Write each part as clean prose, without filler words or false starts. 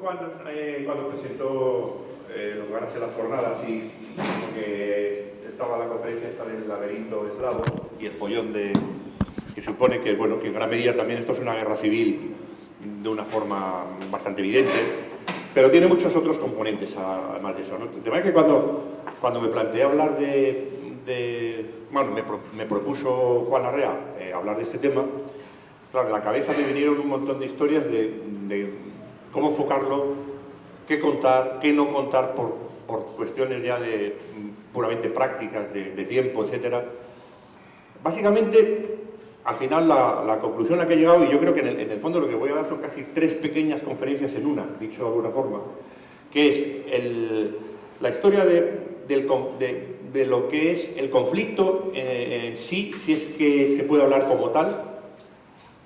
Juan cuando presentó lo que van a ser las jornadas y que estaba la conferencia esta del laberinto eslavo y el follón que supone que, bueno, que en gran medida también esto es una guerra civil de una forma bastante evidente, pero tiene muchos otros componentes además de eso, ¿no? El tema es que cuando me planteé hablar bueno, me propuso Juan Larrea hablar de este tema, claro, en la cabeza me vinieron un montón de historias de cómo enfocarlo, qué contar, qué no contar por cuestiones ya puramente prácticas, de tiempo, etc. Básicamente, al final, la conclusión a la que he llegado, y yo creo que en el fondo lo que voy a dar son casi 3 pequeñas conferencias en una, dicho de alguna forma, que es la historia de lo que es el conflicto en sí, si es que se puede hablar como tal,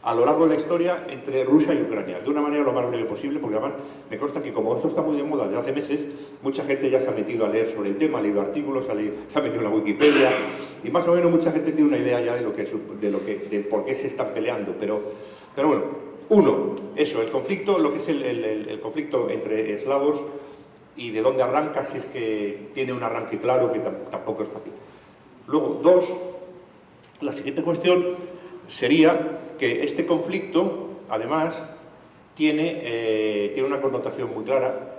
a lo largo de la historia entre Rusia y Ucrania, de una manera lo más breve posible, porque además me consta que como esto está muy de moda desde hace meses, mucha gente ya se ha metido a leer sobre el tema, ha leído artículos, se ha metido en la Wikipedia, y más o menos mucha gente tiene una idea ya de por qué se están peleando, pero bueno, uno, eso, el conflicto, lo que es el conflicto entre eslavos y de dónde arranca, si es que tiene un arranque claro, que tampoco es fácil. Luego, 2, la siguiente cuestión sería que este conflicto, además, tiene una connotación muy clara,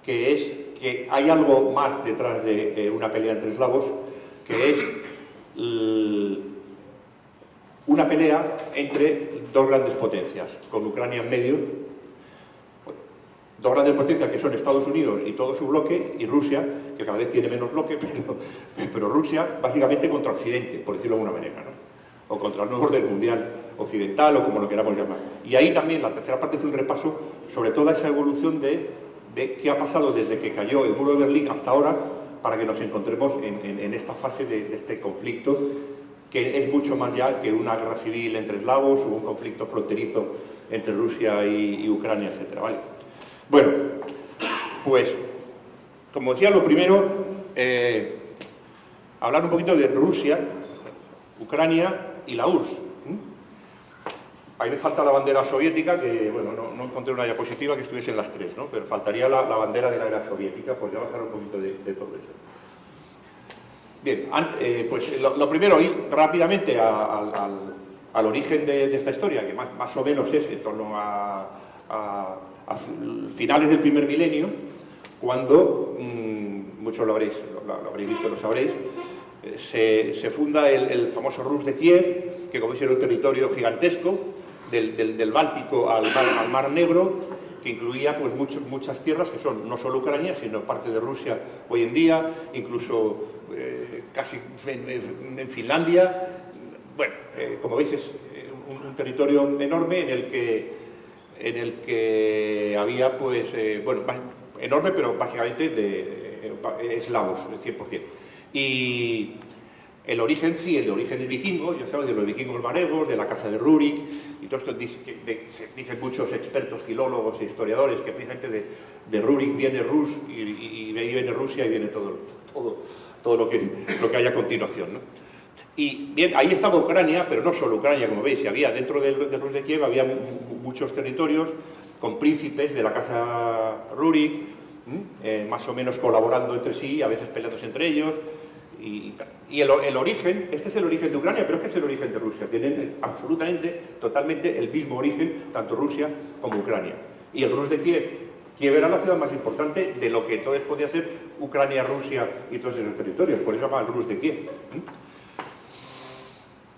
que es que hay algo más detrás de una pelea entre eslavos, que es una pelea entre 2 grandes potencias, con Ucrania en medio, 2 grandes potencias que son Estados Unidos y todo su bloque, y Rusia, que cada vez tiene menos bloque, pero Rusia básicamente contra Occidente, por decirlo de alguna manera, ¿no? O contra el nuevo orden mundial occidental, o como lo queramos llamar. Y ahí también la tercera parte es un repaso sobre toda esa evolución de qué ha pasado desde que cayó el muro de Berlín hasta ahora, para que nos encontremos en esta fase de este conflicto, que es mucho más ya que una guerra civil entre eslavos o un conflicto fronterizo entre Rusia y Ucrania, etc. ¿Vale? Bueno, pues, como decía, lo primero, hablar un poquito de Rusia, Ucrania y la URSS. Ahí me falta la bandera soviética, que bueno, no encontré una diapositiva que estuviesen las 3, ¿no? Pero faltaría la bandera de la era soviética, pues ya bajar un poquito de todo eso. Bien, pues lo primero, ir rápidamente al origen de esta historia, que más o menos es en torno a finales del primer milenio, cuando, muchos lo habréis visto, lo sabréis, se funda el famoso Rus de Kiev, que como veis era un territorio gigantesco, del Báltico al Mar Negro, que incluía pues muchas tierras que son no solo Ucrania, sino parte de Rusia hoy en día, incluso casi en Finlandia. Bueno, como veis es un territorio enorme en el que había pues, bueno, enorme, pero básicamente de eslavos, 100%. Y el origen, sí, el origen es vikingo, ya sabes, de los vikingos varegos, de la casa de Rurik, y todo esto dicen muchos expertos, filólogos e historiadores, que precisamente de Rurik viene Rus, y de ahí viene Rusia y viene todo lo que hay a continuación, ¿no? Y bien, ahí estaba Ucrania, pero no solo Ucrania, como veis, había dentro del Rus de Kiev había muchos territorios con príncipes de la casa Rurik, más o menos colaborando entre sí, a veces peleándose entre ellos. Y el origen, este es el origen de Ucrania, pero es que es el origen de Rusia. Tienen absolutamente, totalmente el mismo origen, tanto Rusia como Ucrania. Y el Rus de Kiev, Kiev era la ciudad más importante de lo que entonces podía ser Ucrania, Rusia y todos esos territorios. Por eso se llama el Rus de Kiev.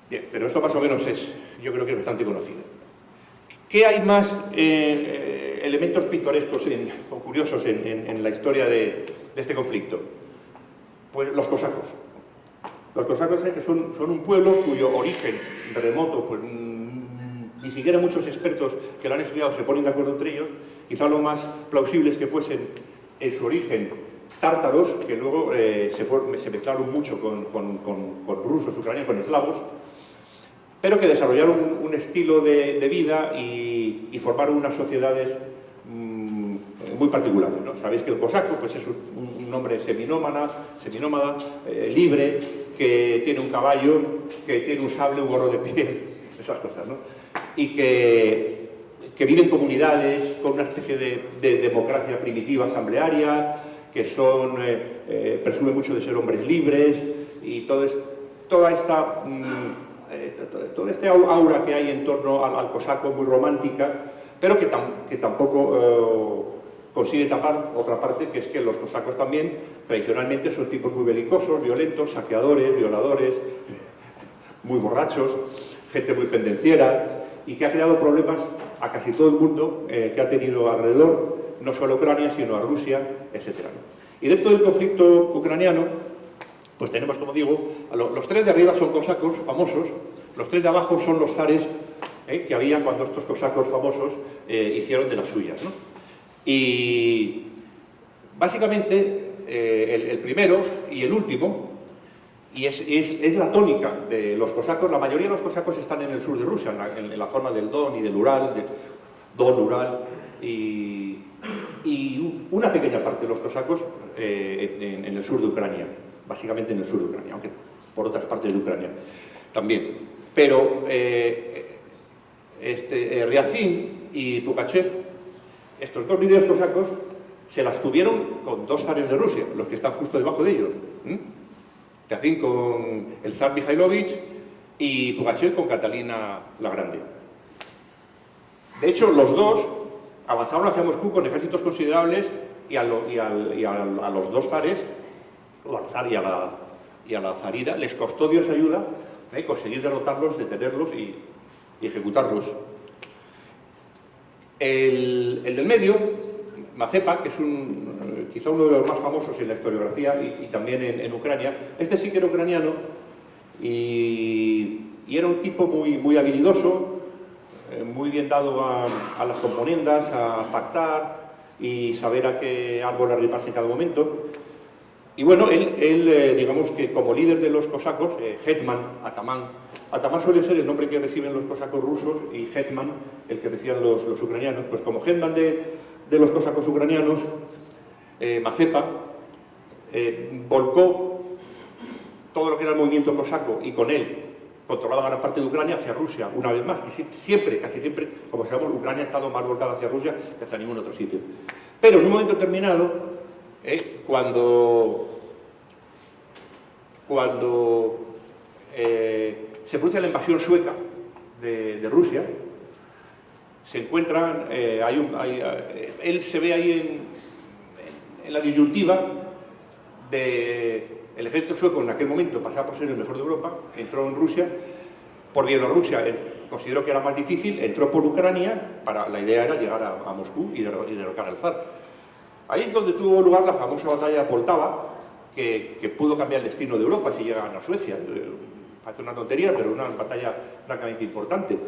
Bien, pero esto más o menos yo creo que es bastante conocido. ¿Qué hay más elementos pintorescos o curiosos en la historia de este conflicto? Pues los cosacos. Los cosacos que son un pueblo cuyo origen remoto, pues ni siquiera muchos expertos que lo han estudiado se ponen de acuerdo entre ellos. Quizá lo más plausible es que fuesen en su origen tártaros, que luego se mezclaron mucho con rusos, ucranianos, con eslavos, pero que desarrollaron un estilo de vida y formaron unas sociedades muy particulares, ¿no? Sabéis que el cosaco pues es un hombre seminómada, libre, que tiene un caballo, que tiene un sable, un gorro de piel, esas cosas, ¿no? Y que que viven en comunidades con una especie de democracia primitiva asamblearia, que presumen mucho de ser hombres libres, y toda esta aura que hay en torno al cosaco muy romántica, pero que tampoco consigue tapar otra parte, que es que los cosacos también tradicionalmente son tipos muy belicosos, violentos, saqueadores, violadores, muy borrachos, gente muy pendenciera, y que ha creado problemas a casi todo el mundo que ha tenido alrededor, no solo a Ucrania, sino a Rusia, etc. Y dentro del conflicto ucraniano, pues tenemos, como digo, los tres de arriba son cosacos famosos, los tres de abajo son los zares que había cuando estos cosacos famosos hicieron de las suyas, ¿no? Y básicamente el primero y el último, y es la tónica de los cosacos, la mayoría de los cosacos están en el sur de Rusia, en la zona del Don y del Ural, Don, Ural, y una pequeña parte de los cosacos en el sur de Ucrania, básicamente en el sur de Ucrania, aunque por otras partes de Ucrania también. Pero Ryazin y Pugachev, estos dos líderes cosacos, se las tuvieron con dos zares de Rusia, los que están justo debajo de ellos. Ryazin con el zar Mikhailovich y Pugachev con Catalina la Grande. De hecho, los dos avanzaron hacia Moscú con ejércitos considerables y a los dos zares, o al zar y a la zarina, les costó Dios ayuda conseguir derrotarlos, detenerlos y ejecutarlos. El del medio, Mazepa, que es quizá uno de los más famosos en la historiografía y también en Ucrania, este sí que era ucraniano y era un tipo muy habilidoso, muy bien dado a las componendas, a pactar y saber a qué árbol arrimarse en cada momento. Y bueno, él digamos que como líder de los cosacos, Hetman, Atamán suele ser el nombre que reciben los cosacos rusos y Hetman el que reciben los ucranianos. Pues como Hetman de los cosacos ucranianos, Mazepa volcó todo lo que era el movimiento cosaco y con él controlaba gran parte de Ucrania hacia Rusia, una vez más, que casi siempre, como sabemos, Ucrania ha estado más volcada hacia Rusia que hacia ningún otro sitio. Pero en un momento determinado, cuando se produce la invasión sueca de Rusia, se encuentran, él se ve ahí en la disyuntiva del ejército sueco en aquel momento pasaba por ser el mejor de Europa, entró en Rusia, por Bielorrusia consideró que era más difícil, entró por Ucrania, la idea era llegar a Moscú y derrocar al zar. Ahí es donde tuvo lugar la famosa batalla de Poltava, que pudo cambiar el destino de Europa si llegan a Suecia. Parece una tontería, pero una batalla francamente importante.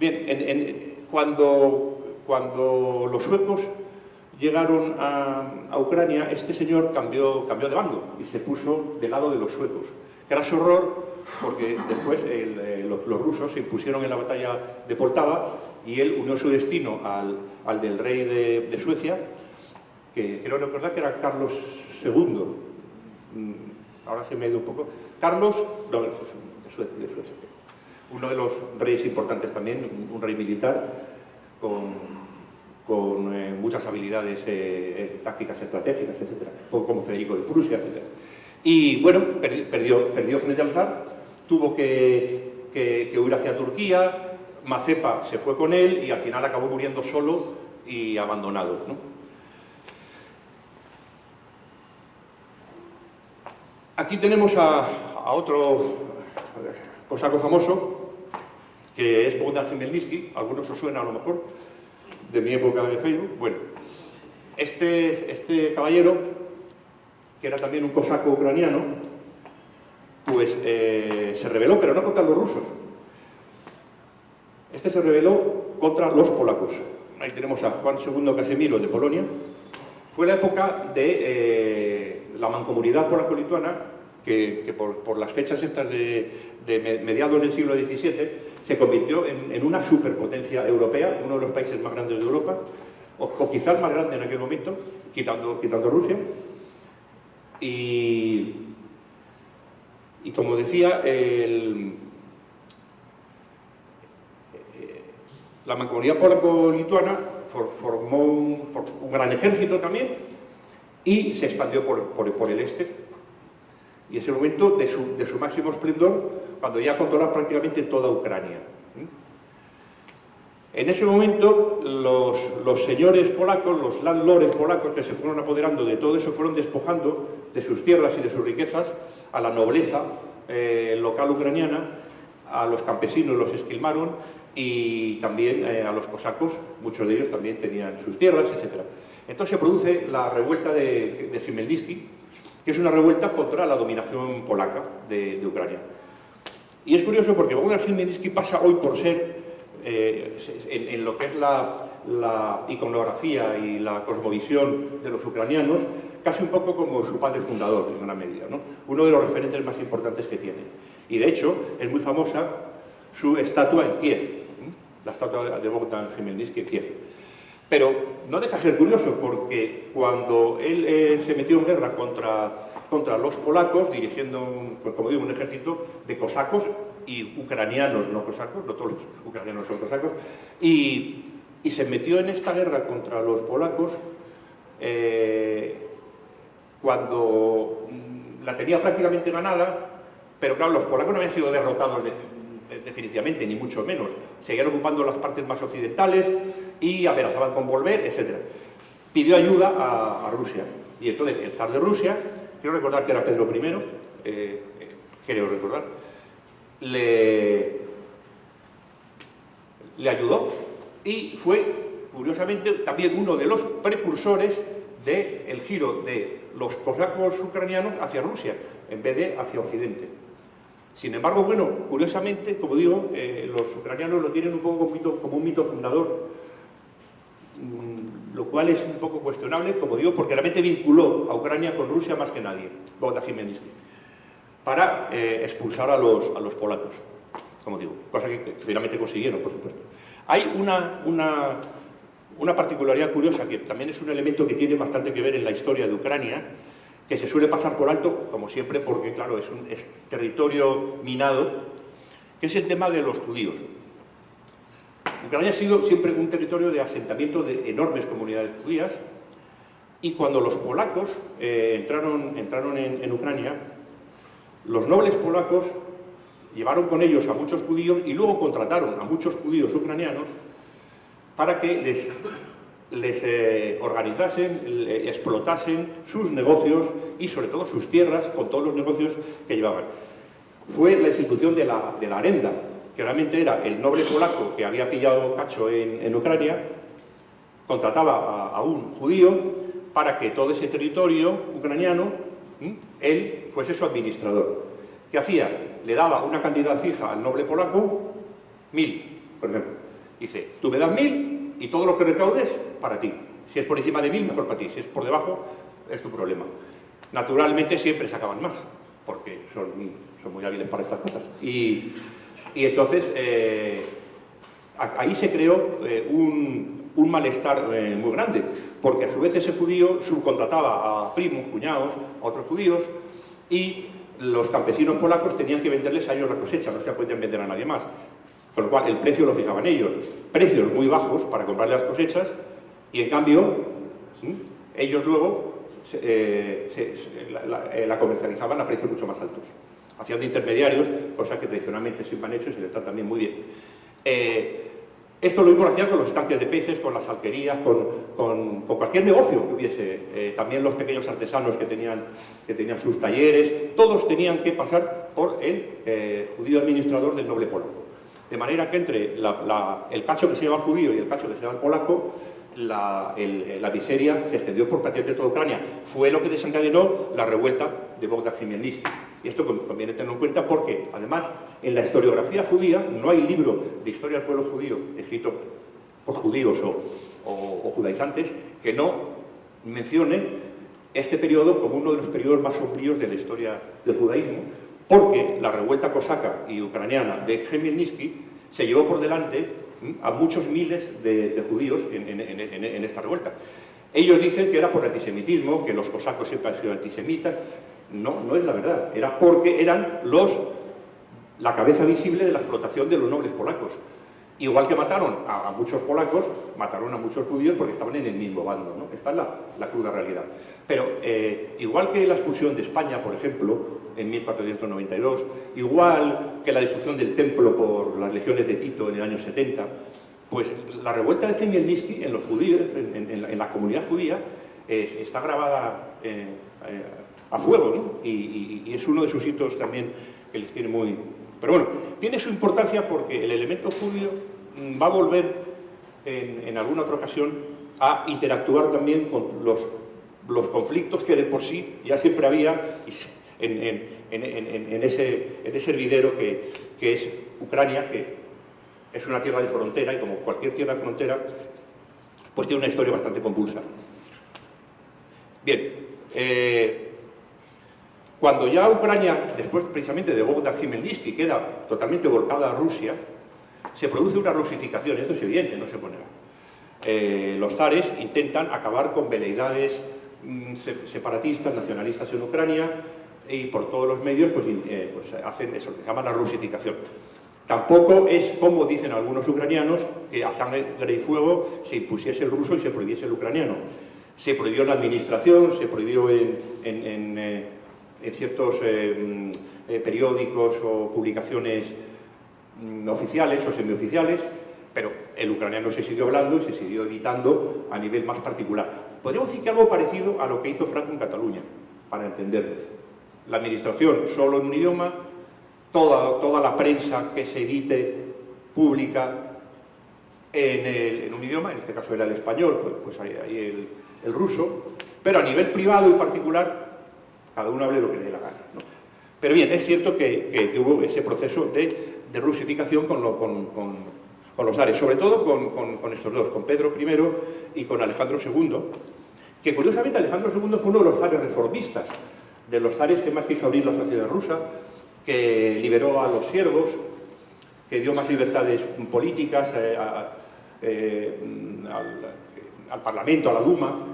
Bien, cuando los suecos llegaron a Ucrania, este señor cambió de bando y se puso del lado de los suecos. Gran horror, porque después los rusos se impusieron en la batalla de Poltava y él unió su destino al del rey de Suecia, que creo recordar que era Carlos II. Ahora se me ha ido un poco. Carlos, no, de Suecia. Uno de los reyes importantes también, un rey militar con muchas habilidades tácticas, estratégicas, etc. Como Federico de Prusia, etc. Y bueno, perdió frente al zar, tuvo que huir hacia Turquía, Mazepa se fue con él y al final acabó muriendo solo y abandonado, ¿no? Aquí tenemos a otro cosaco famoso, que es Bogdan Khmelnytsky, algunos os suena a lo mejor, de mi época de Facebook. Bueno, este caballero, que era también un cosaco ucraniano, pues se rebeló, pero no contra los rusos. Este se rebeló contra los polacos. Ahí tenemos a Juan II Casimiro de Polonia. Fue la época de la mancomunidad polaco-lituana, que por las fechas estas de mediados del siglo XVII se convirtió en una superpotencia europea, uno de los países más grandes de Europa, o quizás más grande en aquel momento, quitando Rusia. Y como decía, La mancomunidad polaco-lituana formó un gran ejército también y se expandió por el este. Y es el momento de su máximo esplendor, cuando ya controla prácticamente toda Ucrania. En ese momento, los señores polacos, los landlords polacos que se fueron apoderando de todo eso, fueron despojando de sus tierras y de sus riquezas a la nobleza local ucraniana, a los campesinos los esquilmaron y también a los cosacos, muchos de ellos también tenían sus tierras, etc. Entonces se produce la revuelta de Chmielnicki, que es una revuelta contra la dominación polaca de Ucrania. Y es curioso porque Bogdan Chmielnicki pasa hoy por ser, en lo que es la iconografía y la cosmovisión de los ucranianos, casi un poco como su padre fundador, en gran medida, ¿no? Uno de los referentes más importantes que tiene. Y de hecho, es muy famosa su estatua en Kiev, la estatua de Bogdan Chmielnicki en Kiev. Pero no deja de ser curioso, porque cuando él se metió en guerra contra los polacos, dirigiendo, como digo, un ejército de cosacos y ucranianos, no cosacos, no todos los ucranianos son cosacos, y se metió en esta guerra contra los polacos cuando la tenía prácticamente ganada, pero claro, los polacos no habían sido derrotados definitivamente, ni mucho menos. Seguían ocupando las partes más occidentales y amenazaban con volver, etc. Pidió ayuda a Rusia. Y entonces el zar de Rusia, quiero recordar que era Pedro I, creo recordar, le ayudó y fue, curiosamente, también uno de los precursores del giro de los cosacos ucranianos hacia Rusia, en vez de hacia Occidente. Sin embargo, bueno, curiosamente, como digo, los ucranianos lo tienen un poco como un mito fundador, lo cual es un poco cuestionable, como digo, porque realmente vinculó a Ucrania con Rusia más que nadie, Bogdan Chmielnicki, para expulsar a los polacos, como digo, cosa que finalmente consiguieron, por supuesto. Hay una particularidad curiosa, que también es un elemento que tiene bastante que ver en la historia de Ucrania, que se suele pasar por alto, como siempre, porque, claro, es territorio minado, que es el tema de los judíos. Ucrania ha sido siempre un territorio de asentamiento de enormes comunidades judías, y cuando los polacos entraron en Ucrania, los nobles polacos llevaron con ellos a muchos judíos y luego contrataron a muchos judíos ucranianos para que les organizasen, explotasen sus negocios y sobre todo sus tierras con todos los negocios que llevaban. Fue la institución de la arenda, que realmente era el noble polaco que había pillado cacho en Ucrania, contrataba a un judío para que todo ese territorio ucraniano, él fuese su administrador. ¿Qué hacía? Le daba una cantidad fija al noble polaco, 1000, por ejemplo. Dice, tú me das 1000 y todo lo que recaudes, para ti. Si es por encima de 1000, mejor para ti. Si es por debajo, es tu problema. Naturalmente siempre sacaban más, porque son muy hábiles para estas cosas. Y entonces, ahí se creó un malestar muy grande, porque a su vez ese judío subcontrataba a primos, cuñados, a otros judíos, y los campesinos polacos tenían que venderles a ellos la cosecha, no se la podían vender a nadie más. Con lo cual, el precio lo fijaban ellos. Precios muy bajos para comprarle las cosechas, y en cambio, ellos luego la comercializaban a precios mucho más altos. Hacían de intermediarios, cosa que tradicionalmente siempre han hecho y se les trata también muy bien. Esto lo mismo lo hacían con los estanques de peces, con las alquerías, con cualquier negocio que hubiese. También los pequeños artesanos que tenían sus talleres, todos tenían que pasar por el judío administrador del noble polaco. De manera que entre el cacho que se lleva el judío y el cacho que se lleva el polaco, la miseria se extendió por prácticamente toda Ucrania. Fue lo que desencadenó la revuelta de Bogdan Chmielnicki. Y esto conviene tenerlo en cuenta porque, además, en la historiografía judía no hay libro de historia del pueblo judío escrito por judíos o judaizantes que no mencione este periodo como uno de los periodos más sombríos de la historia del judaísmo, porque la revuelta cosaca y ucraniana de Chmielnicki se llevó por delante a muchos miles de judíos en esta revuelta. Ellos dicen que era por antisemitismo, que los cosacos siempre han sido antisemitas. No es la verdad. Era porque eran la cabeza visible de la explotación de los nobles polacos. Igual que mataron a muchos polacos, mataron a muchos judíos porque estaban en el mismo bando, ¿no? Esta es la cruda realidad. Pero igual que la expulsión de España, por ejemplo, en 1492, igual que la destrucción del templo por las legiones de Tito en el año 70, pues la revuelta de Chmielnicki en los judíos, en la comunidad judía, está grabada a fuego, ¿no? Y es uno de sus hitos también que les tiene muy... Pero bueno, tiene su importancia porque el elemento judío va a volver en alguna otra ocasión a interactuar también con los conflictos que de por sí ya siempre había en ese hervidero que es Ucrania, que es una tierra de frontera y como cualquier tierra de frontera, pues tiene una historia bastante convulsa. Bien, cuando ya Ucrania, después precisamente de Bogdan Khmelnytsky, queda totalmente volcada a Rusia, se produce una rusificación, esto es evidente, no se pone nada. Los zares intentan acabar con veleidades separatistas, nacionalistas en Ucrania, y por todos los medios pues hacen eso, que se llama la rusificación. Tampoco es, como dicen algunos ucranianos, que a sangre y fuego se impusiese el ruso y se prohibiese el ucraniano. Se prohibió en la administración, se prohibió en ciertos periódicos o publicaciones oficiales o semioficiales, pero el ucraniano se siguió hablando y se siguió editando a nivel más particular. Podríamos decir que algo parecido a lo que hizo Franco en Cataluña, para entendernos. La administración solo en un idioma, toda la prensa que se edite pública en un idioma, en este caso era el español, pues hay el ruso, pero a nivel privado y particular, cada uno hable lo que le dé la gana, ¿no? Pero bien, es cierto que hubo ese proceso de rusificación con los zares, sobre todo con estos dos, con Pedro I y con Alejandro II, que curiosamente Alejandro II fue uno de los zares reformistas, de los zares que más quiso abrir la sociedad rusa, que liberó a los siervos, que dio más libertades políticas al Parlamento, a la Duma.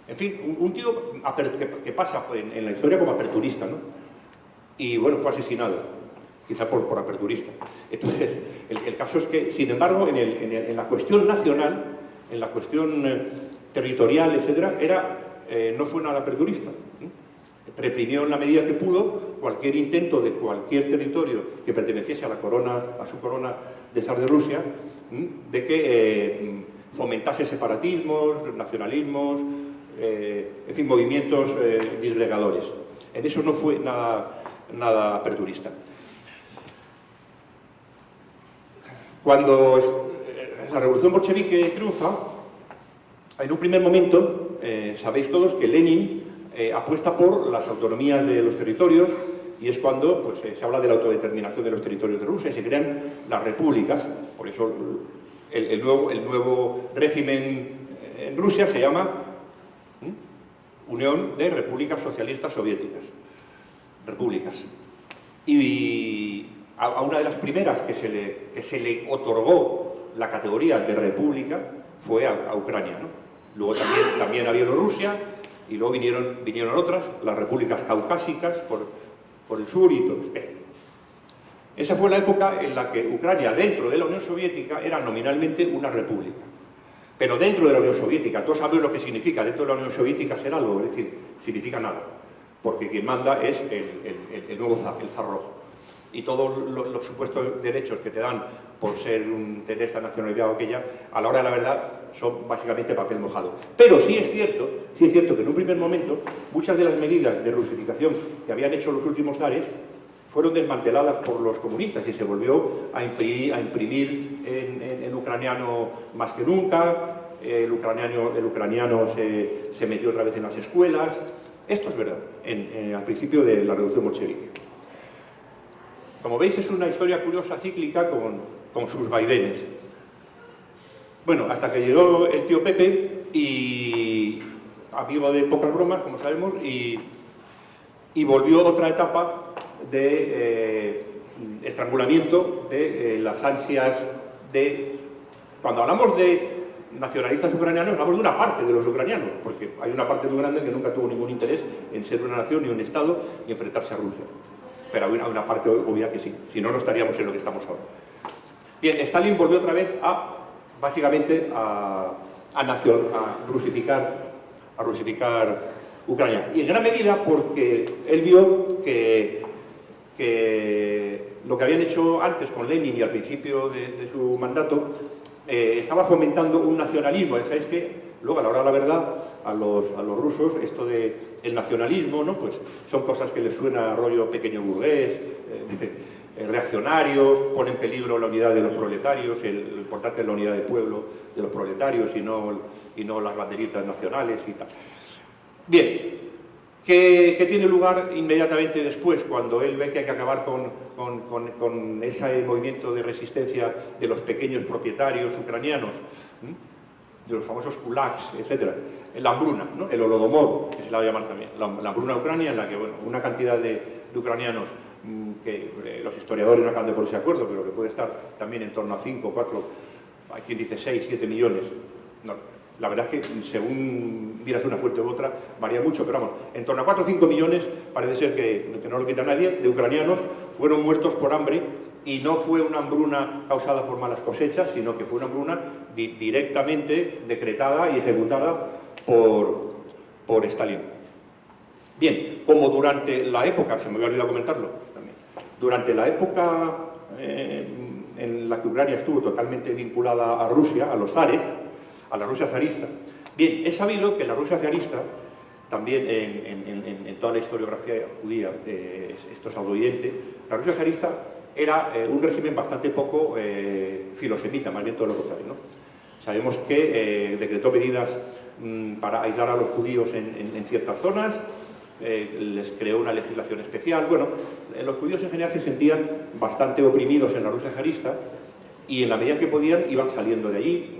En fin, un tío que pasa en la historia como aperturista, ¿no? Y bueno, fue asesinado, quizá por aperturista. Entonces, el caso es que, sin embargo, en la cuestión nacional, en la cuestión territorial, etcétera, no fue nada aperturista. Reprimió en la medida que pudo cualquier intento de cualquier territorio que perteneciese a su corona de zar de Rusia, de que fomentase separatismos, nacionalismos, en fin, movimientos disgregadores. En eso no fue nada aperturista. Cuando la revolución bolchevique triunfa, en un primer momento, sabéis todos que Lenin apuesta por las autonomías de los territorios y es cuando pues, se habla de la autodeterminación de los territorios de Rusia y se crean las repúblicas. Por eso el nuevo régimen en Rusia se llama Unión de Repúblicas Socialistas Soviéticas. Repúblicas. Y a una de las primeras que se le otorgó la categoría de república fue a Ucrania, ¿no? Luego también a Bielorrusia y luego vinieron otras, las repúblicas caucásicas por el sur y todo. Esa fue la época en la que Ucrania, dentro de la Unión Soviética, era nominalmente una república. Pero dentro de la Unión Soviética, todos saben lo que significa dentro de la Unión Soviética ser algo, es decir, significa nada, porque quien manda es el nuevo zar, el zar rojo. Y todos los supuestos derechos que te dan por tener esta nacionalidad o aquella, a la hora de la verdad, son básicamente papel mojado. Pero sí es cierto que en un primer momento, muchas de las medidas de rusificación que habían hecho los últimos zares fueron desmanteladas por los comunistas y se volvió a imprimir en ucraniano más que nunca, el ucraniano se metió otra vez en las escuelas. Esto es verdad, al principio de la revolución bolchevique. Como veis, es una historia curiosa, cíclica, con sus vaivenes. Bueno, hasta que llegó el tío Pepe, y amigo de pocas bromas, como sabemos, y volvió otra etapa de estrangulamiento de las ansias de... Cuando hablamos de nacionalistas ucranianos, hablamos de una parte de los ucranianos, porque hay una parte muy grande que nunca tuvo ningún interés en ser una nación ni un Estado y enfrentarse a Rusia. Pero hay una parte obvia que sí, si no, no estaríamos en lo que estamos ahora. Bien, Stalin volvió otra vez básicamente a rusificar Ucrania. Y en gran medida porque él vio que lo que habían hecho antes con Lenin y al principio de su mandato estaba fomentando un nacionalismo. ¿Sabéis qué? Luego, a la hora de la verdad, a los rusos, esto del nacionalismo, ¿no? Pues son cosas que les suena a rollo pequeño burgués, reaccionario, pone en peligro la unidad de los proletarios, lo importante es la unidad del pueblo de los proletarios y no las banderitas nacionales y tal. Bien, ¿qué tiene lugar inmediatamente después, cuando él ve que hay que acabar con ese movimiento de resistencia de los pequeños propietarios ucranianos, de los famosos kulaks, etc.? La hambruna, ¿no? El Holodomor, que se la va a llamar también, la hambruna ucrania, en la que una cantidad de ucranianos que los historiadores no acaban de ponerse de acuerdo, pero que puede estar también en torno a 5, 4, hay quien dice 6, 7 millones. No, la verdad es que según miras una fuente u otra varía mucho, pero vamos, en torno a 4 o 5 millones, parece ser que no lo quita nadie, de ucranianos fueron muertos por hambre, y no fue una hambruna causada por malas cosechas, sino que fue una hambruna directamente decretada y ejecutada por Stalin. Bien, como durante la época, se me había olvidado comentarlo también, durante la época en la que Ucrania estuvo totalmente vinculada a Rusia, a los zares, a la Rusia zarista. Bien, he sabido que la Rusia zarista, también en toda la historiografía judía, esto es algo evidente, la Rusia zarista era un régimen bastante poco filosemita, más bien todo lo contrario, ¿no? Sabemos que decretó medidas para aislar a los judíos en ciertas zonas, les creó una legislación especial. Bueno, los judíos en general se sentían bastante oprimidos en la Rusia zarista y en la medida que podían iban saliendo de allí,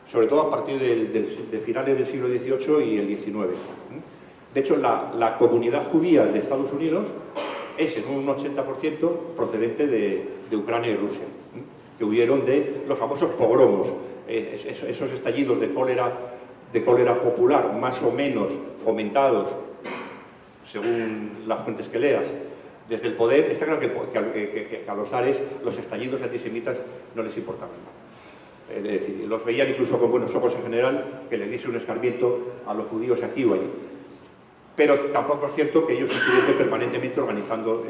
sobre todo a partir de finales del siglo XVIII y el XIX. De hecho, la comunidad judía de Estados Unidos es en un 80% procedente de Ucrania y Rusia, que huyeron de los famosos pogromos, esos estallidos de cólera popular, más o menos fomentados, según las fuentes que leas, desde el poder. Está claro que a los zares los estallidos antisemitas no les importaban. Es decir, los veían incluso con buenos ojos en general, que les diese un escarmiento a los judíos aquí o allí. Pero tampoco es cierto que ellos estuviesen permanentemente organizando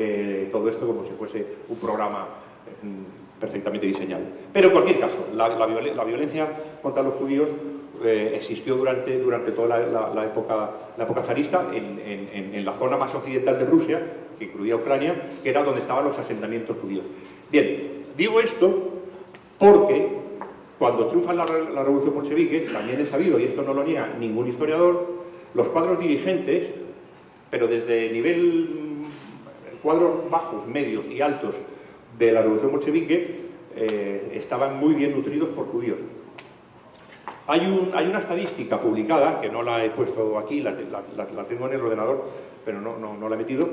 todo esto como si fuese un programa perfectamente diseñado. Pero en cualquier caso, la violencia contra los judíos existió durante toda la época zarista en la zona más occidental de Rusia, que incluía Ucrania, que era donde estaban los asentamientos judíos. Bien, digo esto porque cuando triunfa la revolución bolchevique, también he sabido, y esto no lo niega ningún historiador, los cuadros dirigentes, pero desde cuadros bajos, medios y altos de la revolución bolchevique, estaban muy bien nutridos por judíos. Hay una estadística publicada, que no la he puesto aquí, la tengo en el ordenador, pero no la he metido,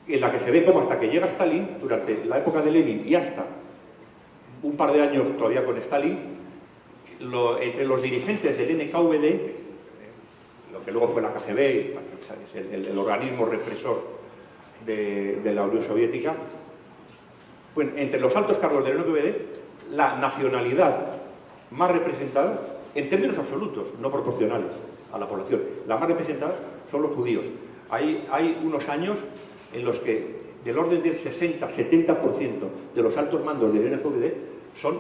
en la que se ve cómo hasta que llega Stalin, durante la época de Lenin y hasta un par de años todavía con Stalin, entre los dirigentes del NKVD, lo que luego fue la KGB, el organismo represor de la Unión Soviética, pues entre los altos cargos del NKVD, la nacionalidad más representada, en términos absolutos, no proporcionales a la población, la más representada son los judíos. Hay unos años en los que del orden del 60-70% de los altos mandos del NKVD son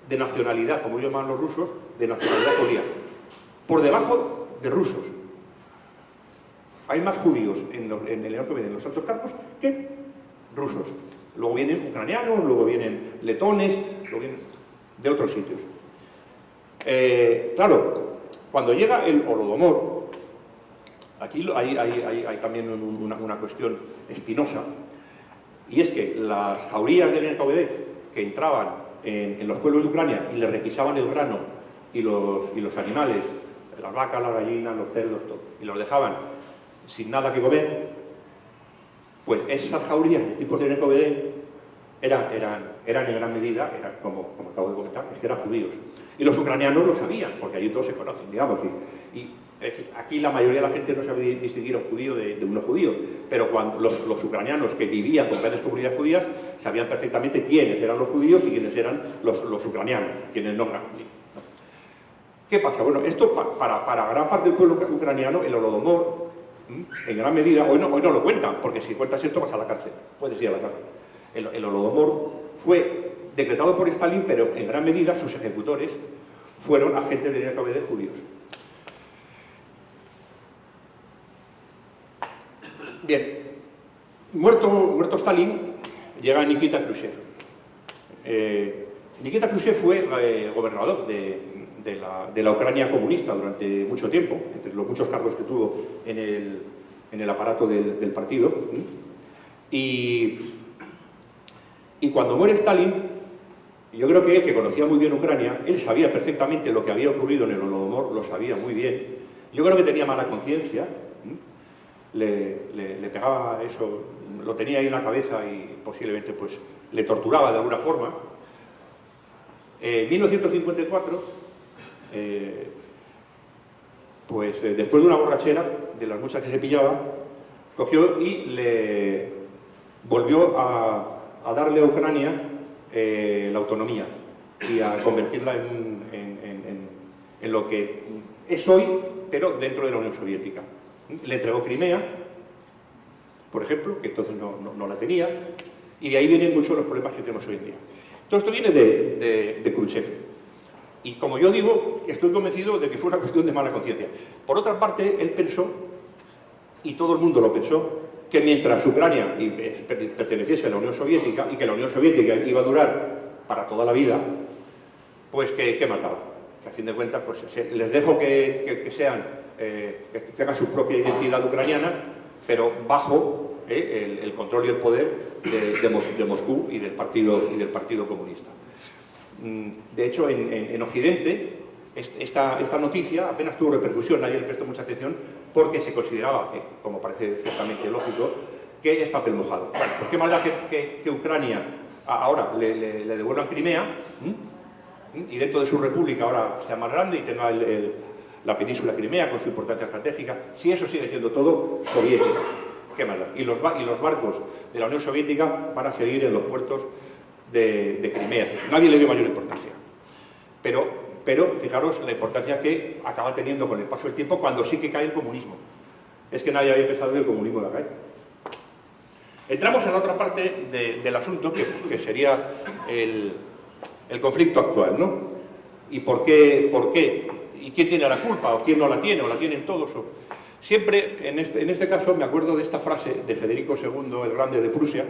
de nacionalidad, como llaman los rusos, de nacionalidad judía, por debajo de rusos. Hay más judíos en el NKVD, en los altos cargos, que rusos. Luego vienen ucranianos, luego vienen letones, luego vienen de otros sitios. Claro, cuando llega el Holodomor, aquí hay también una cuestión espinosa, y es que las jaurías del NKVD que entraban en los pueblos de Ucrania y les requisaban el grano y los animales, las vacas, las gallinas, los cerdos, todo, y los dejaban sin nada que comer, pues esas jaurías de tipos de NKVD eran en gran medida, como acabo de comentar, es que eran judíos. Y los ucranianos lo sabían, porque allí todos se conocen, digamos, y Es decir, aquí la mayoría de la gente no sabe distinguir a un judío de un no judío, pero cuando los ucranianos que vivían con grandes comunidades judías sabían perfectamente quiénes eran los judíos y quiénes eran los ucranianos, quienes no eran judíos. ¿Qué pasa? Bueno, esto para gran parte del pueblo ucraniano, el Holodomor, en gran medida, hoy no lo cuentan, porque si cuentas esto vas a la cárcel, puedes ir a la cárcel. El Holodomor fue decretado por Stalin, pero en gran medida sus ejecutores fueron agentes de NKVD judíos. Bien, muerto Stalin, llega Nikita Khrushchev. Nikita Khrushchev fue gobernador de la Ucrania comunista durante mucho tiempo, entre los muchos cargos que tuvo en el aparato del partido. Y cuando muere Stalin, yo creo que él, que conocía muy bien Ucrania, él sabía perfectamente lo que había ocurrido en el Holodomor, lo sabía muy bien. Yo creo que tenía mala conciencia, le pegaba eso, lo tenía ahí en la cabeza y posiblemente pues le torturaba de alguna forma. En 1954, después de una borrachera, de las muchas que se pillaba, cogió y le volvió a darle a Ucrania la autonomía y a convertirla en lo que es hoy, pero dentro de la Unión Soviética. Le entregó Crimea, por ejemplo, que entonces no la tenía, y de ahí vienen muchos los problemas que tenemos hoy en día. Todo esto viene de Khrushchev. Y como yo digo, estoy convencido de que fue una cuestión de mala conciencia. Por otra parte, él pensó, y todo el mundo lo pensó, que mientras Ucrania perteneciese a la Unión Soviética y que la Unión Soviética iba a durar para toda la vida, pues ¿qué más daba? Que a fin de cuentas pues, les dejo que tengan su propia identidad ucraniana, pero bajo el control y el poder de Moscú y del Partido Comunista. De hecho, en Occidente, esta noticia apenas tuvo repercusión, nadie le prestó mucha atención, porque se consideraba, como parece ciertamente lógico, que es papel mojado. Bueno, pues qué más da que Ucrania ahora le devuelvan Crimea, y dentro de su república ahora sea más grande y tenga la península Crimea con su importancia estratégica, si eso sigue siendo todo soviético, qué más da. Y los barcos de la Unión Soviética van a seguir en los puertos de Crimea. Nadie le dio mayor importancia. Pero fijaros la importancia que acaba teniendo con el paso del tiempo cuando sí que cae el comunismo. Es que nadie había pensado que el comunismo iba a caer. Entramos en la otra parte del asunto, que sería el conflicto actual, ¿no? ¿Y por qué? ¿Y quién tiene la culpa? ¿O quién no la tiene? ¿O la tienen todos? Siempre, en este caso, me acuerdo de esta frase de Federico II, el Grande de Prusia,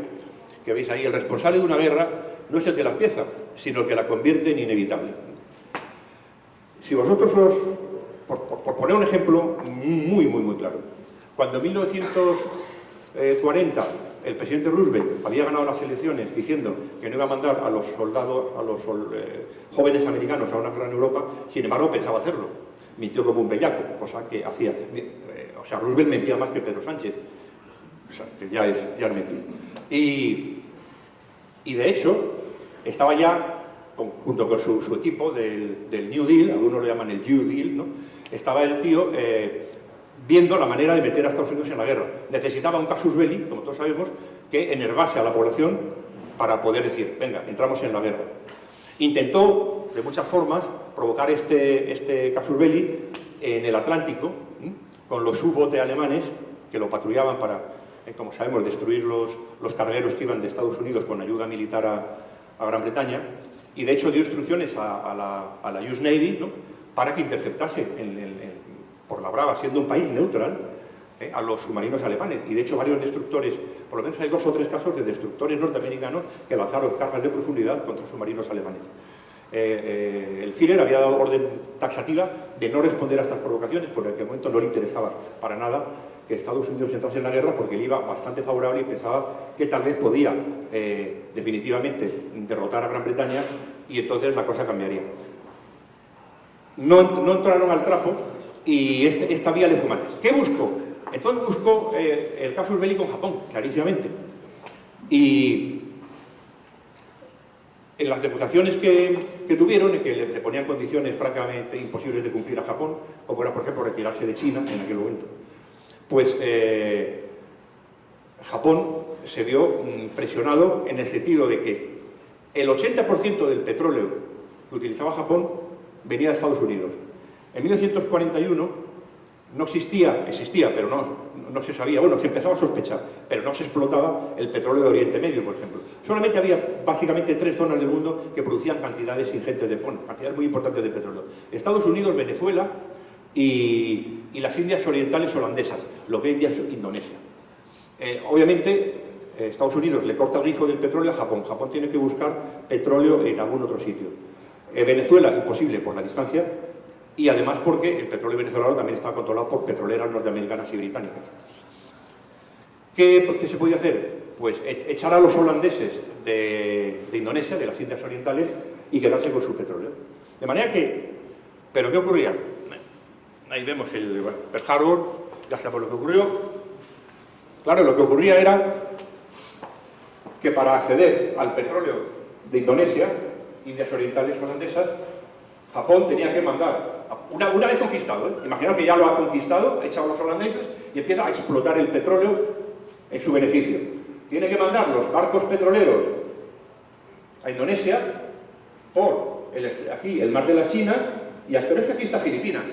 que veis ahí: el responsable de una guerra no es el que la empieza, sino el que la convierte en inevitable. Si vosotros por poner un ejemplo muy claro, cuando en 1940 el presidente Roosevelt había ganado las elecciones diciendo que no iba a mandar a los jóvenes americanos a una guerra en Europa, sin embargo pensaba hacerlo. Mintió como un bellaco, cosa que hacía. O sea, Roosevelt mentía más que Pedro Sánchez. O sea, que ya es mentira. Y de hecho, estaba ya, junto con su equipo del New Deal, algunos lo llaman el New Deal, ¿no? Estaba el tío viendo la manera de meter a Estados Unidos en la guerra. Necesitaba un casus belli, como todos sabemos, que enervase a la población para poder decir, venga, entramos en la guerra. Intentó, de muchas formas, provocar este casus belli en el Atlántico, con los U-botes alemanes que lo patrullaban para, como sabemos, destruir los cargueros que iban de Estados Unidos con ayuda militar a Gran Bretaña, y de hecho dio instrucciones a la US Navy, ¿no?, para que interceptase por la brava, siendo un país neutral, a los submarinos alemanes. Y de hecho varios destructores, por lo menos hay 2 o 3 casos de destructores norteamericanos que lanzaron cargas de profundidad contra submarinos alemanes. El Führer había dado orden taxativa de no responder a estas provocaciones, porque en aquel momento no le interesaba para nada que Estados Unidos entrase en la guerra, porque él iba bastante favorable y pensaba que tal vez podía definitivamente derrotar a Gran Bretaña, y entonces la cosa cambiaría. No entraron al trapo y esta vía le fue mal. ¿Qué buscó? Entonces buscó el casus belli con Japón, clarísimamente. Y en las negociaciones que tuvieron, en que le ponían condiciones francamente imposibles de cumplir a Japón, como era, por ejemplo, retirarse de China en aquel momento, pues Japón se vio presionado en el sentido de que el 80% del petróleo que utilizaba Japón venía de Estados Unidos. En 1941 no existía, pero no se sabía, bueno, se empezaba a sospechar, pero no se explotaba el petróleo de Oriente Medio, por ejemplo. Solamente había básicamente 3 zonas del mundo que producían cantidades ingentes cantidades muy importantes de petróleo. Estados Unidos, Venezuela y las Indias Orientales holandesas, lo que India es Indonesia. Obviamente, Estados Unidos le corta el grifo del petróleo a Japón. Japón tiene que buscar petróleo en algún otro sitio. Venezuela, imposible por la distancia, y además porque el petróleo venezolano también estaba controlado por petroleras norteamericanas y británicas. ¿Qué se podía hacer? Pues echar a los holandeses de Indonesia, de las Indias Orientales, y quedarse con su petróleo. De manera que... ¿Pero qué ocurría? Ahí vemos el Pearl Harbor, ya sabemos lo que ocurrió. Claro, lo que ocurría era que para acceder al petróleo de Indonesia, Indias Orientales holandesas, Japón tenía que mandar, una vez conquistado, imaginaos que ya lo ha conquistado, ha echado a los holandeses y empieza a explotar el petróleo en su beneficio. Tiene que mandar los barcos petroleros a Indonesia por aquí el mar de la China, y actualmente aquí está Filipinas,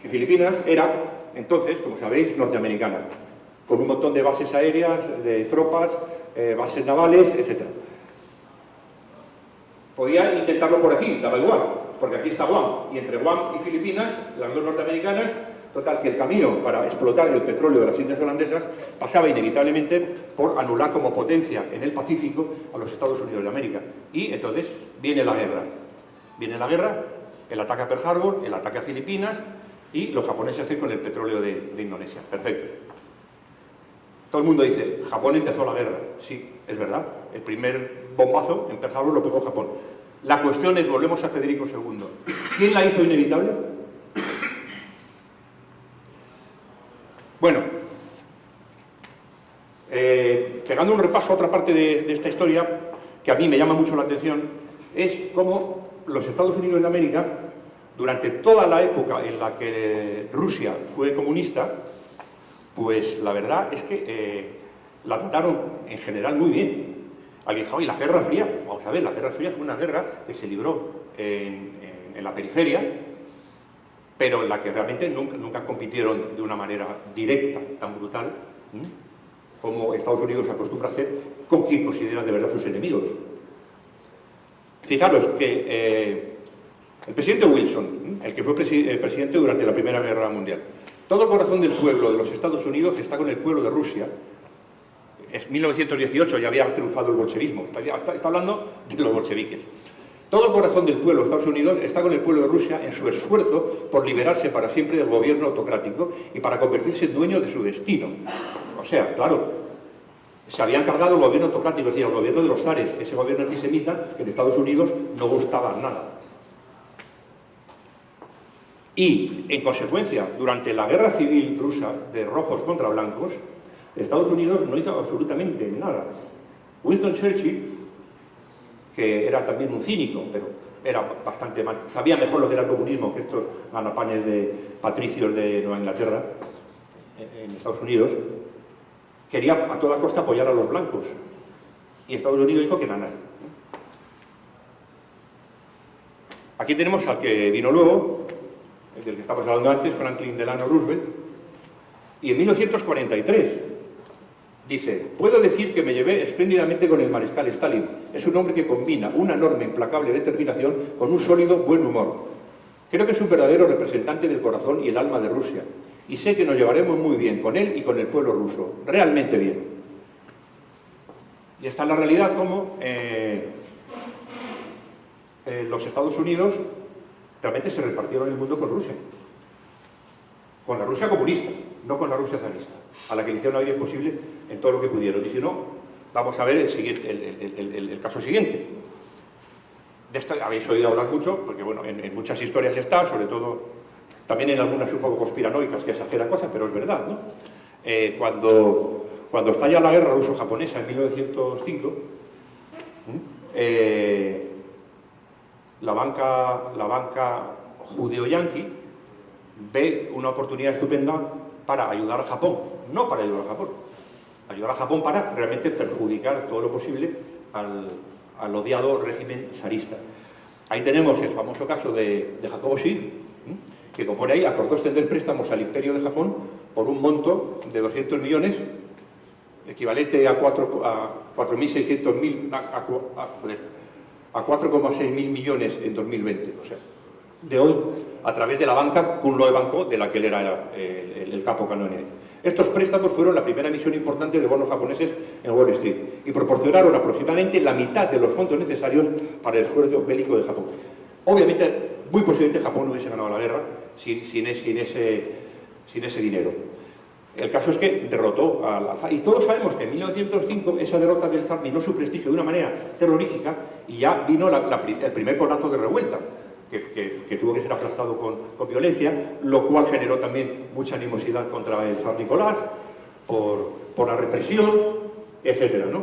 que Filipinas era entonces, como sabéis, norteamericana, con un montón de bases aéreas, de tropas, bases navales, etc. Podía intentarlo por aquí, daba igual, porque aquí está Guam, y entre Guam y Filipinas, las dos norteamericanas, total, que el camino para explotar el petróleo de las Indias holandesas pasaba inevitablemente por anular como potencia en el Pacífico a los Estados Unidos de América. Y entonces viene la guerra. Viene la guerra, el ataque a Pearl Harbor, el ataque a Filipinas, y los japoneses hacen con el petróleo de Indonesia. Perfecto. Todo el mundo dice, Japón empezó la guerra. Sí, es verdad. El primer bombazo en Pearl Harbor lo pegó Japón. La cuestión es, volvemos a Federico II. ¿Quién la hizo inevitable? Bueno, pegando un repaso a otra parte de esta historia, que a mí me llama mucho la atención, es cómo los Estados Unidos de América, durante toda la época en la que Rusia fue comunista, pues la verdad es que la trataron en general muy bien. Alguien dijo, ¿y la Guerra Fría? Vamos a ver, la Guerra Fría fue una guerra que se libró en la periferia, pero en la que realmente nunca compitieron de una manera directa, tan brutal, como Estados Unidos acostumbra hacer con quien considera de verdad sus enemigos. Fijaros que el presidente Wilson, el que fue presidente durante la Primera Guerra Mundial, todo el corazón del pueblo de los Estados Unidos está con el pueblo de Rusia. En 1918 ya había triunfado el bolchevismo, está hablando de los bolcheviques. Todo el corazón del pueblo de Estados Unidos está con el pueblo de Rusia en su esfuerzo por liberarse para siempre del gobierno autocrático y para convertirse en dueño de su destino. O sea, claro, se habían cargado el gobierno autocrático, es decir, el gobierno de los zares, ese gobierno antisemita que en Estados Unidos no gustaba nada. Y, en consecuencia, durante la guerra civil rusa de rojos contra blancos, Estados Unidos no hizo absolutamente nada. Winston Churchill, que era también un cínico, pero era bastante mal, sabía mejor lo que era el comunismo que estos ganapanes de patricios de Nueva Inglaterra, en Estados Unidos, quería a toda costa apoyar a los blancos. Y Estados Unidos dijo que nada. Aquí tenemos al que vino luego, el del que estábamos hablando antes, Franklin Delano Roosevelt, y en 1943 dice, puedo decir que me llevé espléndidamente con el mariscal Stalin. Es un hombre que combina una enorme, implacable determinación con un sólido buen humor. Creo que es un verdadero representante del corazón y el alma de Rusia, y sé que nos llevaremos muy bien con él y con el pueblo ruso, realmente bien. Y está la realidad como los Estados Unidos realmente se repartieron el mundo con Rusia. Con la Rusia comunista, no con la Rusia zarista, a la que le hicieron la vida imposible en todo lo que pudieron. Y si no, vamos a ver el caso siguiente. De esto habéis oído hablar mucho, porque bueno, en muchas historias está, sobre todo, también en algunas un poco conspiranoicas que exageran cosas, pero es verdad, ¿no? Cuando estalla la guerra ruso-japonesa en 1905, la banca judeo-yanqui ve una oportunidad estupenda para ayudar a Japón, no para ayudar a Japón para realmente perjudicar todo lo posible al odiado régimen zarista. Ahí tenemos el famoso caso de Jacobo Schiff, que compone ahí, acordó extender préstamos al Imperio de Japón por un monto de 200 millones, equivalente a 4,6 mil millones en 2020. O sea, de hoy, a través de la banca Kunloe Banco, de la que él era el capo canoniere. Estos préstamos fueron la primera emisión importante de bonos japoneses en Wall Street y proporcionaron aproximadamente la mitad de los fondos necesarios para el esfuerzo bélico de Japón. Obviamente, muy posiblemente Japón no hubiese ganado la guerra sin ese dinero. El caso es que derrotó al zar. Y todos sabemos que en 1905 esa derrota del zar minó su prestigio de una manera terrorífica y ya vino el primer conato de revuelta, que tuvo que ser aplastado con violencia, lo cual generó también mucha animosidad contra el zar Nicolás por la represión, etcétera, ¿no?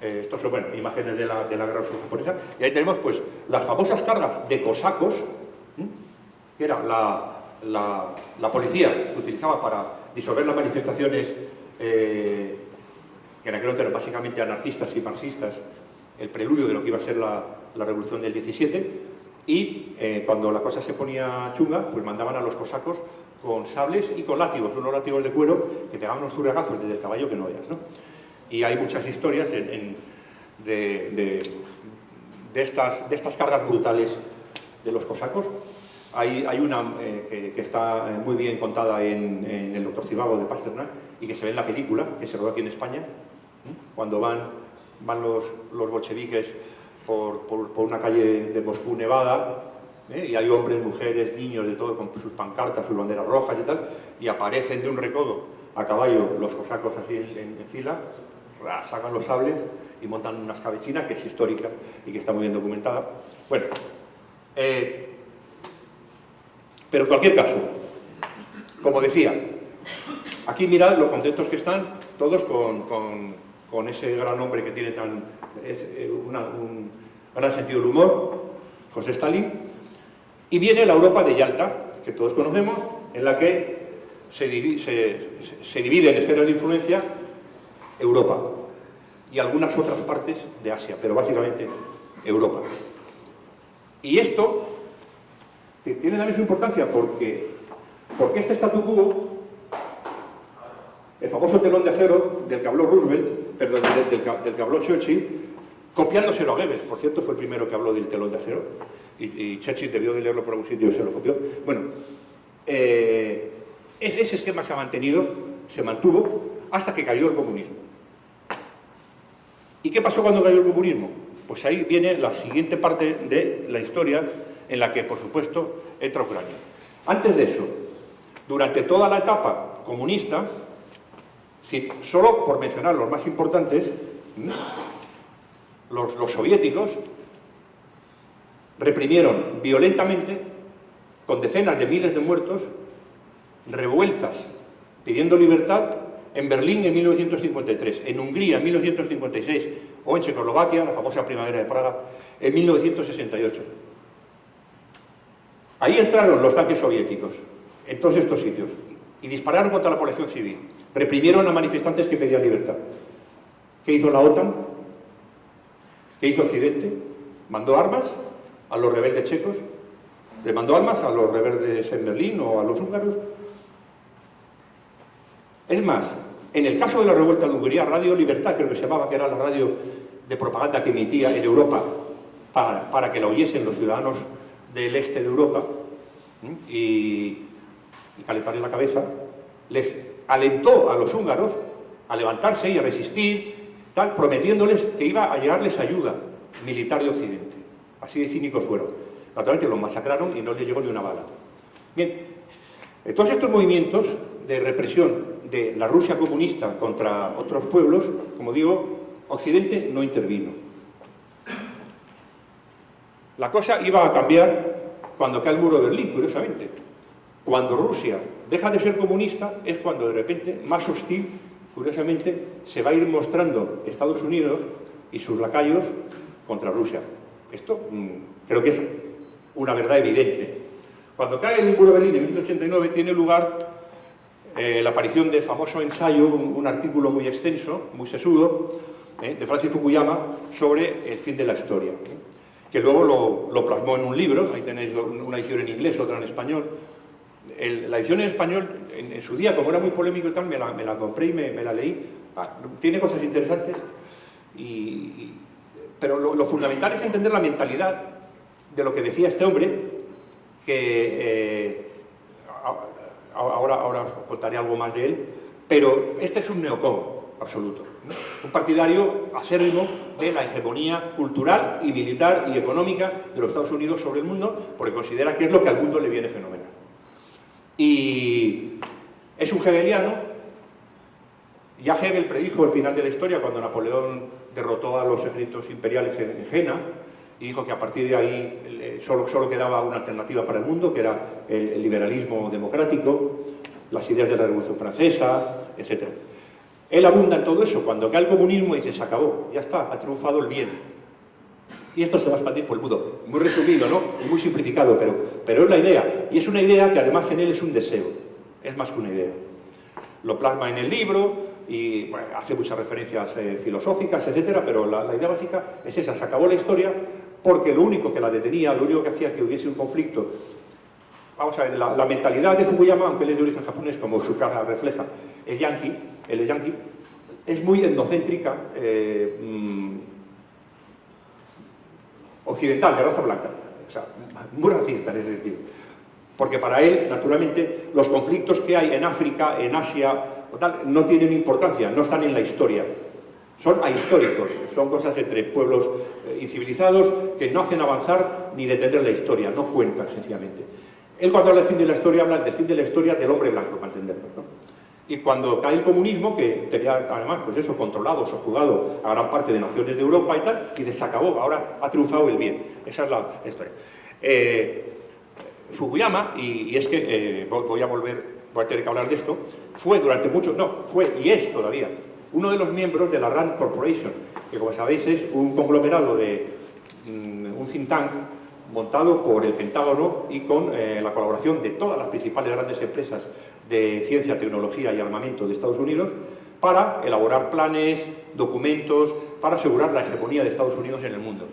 Estos son, bueno, imágenes de la guerra ruso-japonesa. Y ahí tenemos, pues, las famosas cargas de cosacos, que era la policía que utilizaba para disolver las manifestaciones que en aquel momento eran básicamente anarquistas y marxistas, el preludio de lo que iba a ser la revolución del 17, y cuando la cosa se ponía chunga, pues mandaban a los cosacos con sables y con látigos, unos látigos de cuero que pegaban unos zurriagazos desde el caballo que no veas, ¿no? Y hay muchas historias de estas cargas brutales de los cosacos. Hay una que está muy bien contada en El Doctor Zhivago de Pasternak y que se ve en la película, que se rodó aquí en España, cuando van los bolcheviques por una calle de Moscú nevada, y hay hombres, mujeres, niños, de todo, con sus pancartas, sus banderas rojas y tal, y aparecen de un recodo a caballo los cosacos así en fila, sacan los sables y montan una escabechina que es histórica y que está muy bien documentada. Bueno, pero en cualquier caso, como decía, aquí mirad lo contentos que están todos con ese gran hombre que tiene un gran sentido del humor, José Stalin, y viene la Europa de Yalta, que todos conocemos, en la que se divide en esferas de influencia Europa y algunas otras partes de Asia, pero básicamente Europa. Y esto tiene también su importancia porque este statu quo, el famoso telón de acero del que habló Roosevelt, perdón, del que habló Churchill, copiándoselo a Goebbels, por cierto, fue el primero que habló del telón de acero, y Churchill debió de leerlo por algún sitio y se lo copió. Bueno, ese esquema se ha mantenido, se mantuvo, hasta que cayó el comunismo. ¿Y qué pasó cuando cayó el comunismo? Pues ahí viene la siguiente parte de la historia en la que, por supuesto, entra Ucrania. Antes de eso, durante toda la etapa comunista, solo por mencionar los más importantes, los soviéticos reprimieron violentamente, con decenas de miles de muertos, revueltas pidiendo libertad en Berlín en 1953, en Hungría en 1956 o en Checoslovaquia, la famosa primavera de Praga, en 1968. Ahí entraron los tanques soviéticos, en todos estos sitios, y dispararon contra la población civil. Reprimieron a manifestantes que pedían libertad. ¿Qué hizo la OTAN? ¿Qué hizo Occidente? Mandó armas a los rebeldes checos, le mandó armas a los rebeldes en Berlín o a los húngaros. Es más, en el caso de la revuelta de Hungría, Radio Libertad, creo que se llamaba, que era la radio de propaganda que emitía en Europa para que la oyesen los ciudadanos del este de Europa y calentarles la cabeza, les alentó a los húngaros a levantarse y a resistir, tal, prometiéndoles que iba a llegarles ayuda militar de Occidente. Así de cínicos fueron. Naturalmente los masacraron y no les llegó ni una bala. Bien, todos estos movimientos de represión de la Rusia comunista contra otros pueblos, como digo, Occidente no intervino. La cosa iba a cambiar cuando cae el muro de Berlín, curiosamente. Cuando Rusia deja de ser comunista es cuando de repente, más hostil, curiosamente, se va a ir mostrando Estados Unidos y sus lacayos contra Rusia. Esto creo que es una verdad evidente. Cuando cae el muro de Berlín en 1989 tiene lugar la aparición del famoso ensayo, un artículo muy extenso, muy sesudo, de Francis Fukuyama sobre el fin de la historia, que luego lo plasmó en un libro. Ahí tenéis una edición en inglés, otra en español. La edición en español, en su día, como era muy polémico y tal, me la compré y me la leí. Tiene cosas interesantes, pero lo fundamental es entender la mentalidad de lo que decía este hombre, que ahora os contaré algo más de él, pero este es un neocon absoluto, ¿no? Un partidario acérrimo de la hegemonía cultural y militar y económica de los Estados Unidos sobre el mundo, porque considera que es lo que al mundo le viene fenomenal. Y es un hegeliano. Ya Hegel predijo el final de la historia cuando Napoleón derrotó a los ejércitos imperiales en Jena y dijo que a partir de ahí solo quedaba una alternativa para el mundo, que era el liberalismo democrático, las ideas de la Revolución Francesa, etc. Él abunda en todo eso. Cuando cae el comunismo dice, se acabó, ya está, ha triunfado el bien. Y esto se va a expandir por el mundo. Muy resumido, ¿no? Y muy simplificado, pero es la idea. Y es una idea que además en él es un deseo. Es más que una idea. Lo plasma en el libro y bueno, hace muchas referencias filosóficas, etcétera, pero la idea básica es esa. Se acabó la historia porque lo único que la detenía, lo único que hacía que hubiese un conflicto. Vamos a ver, la mentalidad de Fukuyama, aunque él es de origen japonés, como su cara refleja, es yanqui, él es yanqui, es muy endocéntrica, occidental, de raza blanca, o sea, muy racista en ese sentido. Porque para él, naturalmente, los conflictos que hay en África, en Asia, o tal, no tienen importancia, no están en la historia. Son ahistóricos, son cosas entre pueblos incivilizados que no hacen avanzar ni detener la historia, no cuentan, sencillamente. Él cuando habla del fin de la historia, habla del fin de la historia del hombre blanco, para entendernos, ¿no? Y cuando cae el comunismo, que tenía además, pues eso, controlado, sojuzgado a gran parte de naciones de Europa y tal, y se acabó, ahora ha triunfado el bien. Esa es la historia. Fukuyama, y es que voy a tener que hablar de esto, fue durante fue y es todavía uno de los miembros de la Rand Corporation, que como sabéis es un conglomerado de un think tank montado por el Pentágono y con la colaboración de todas las principales grandes empresas de ciencia, tecnología y armamento de Estados Unidos para elaborar planes, documentos, para asegurar la hegemonía de Estados Unidos en el mundo.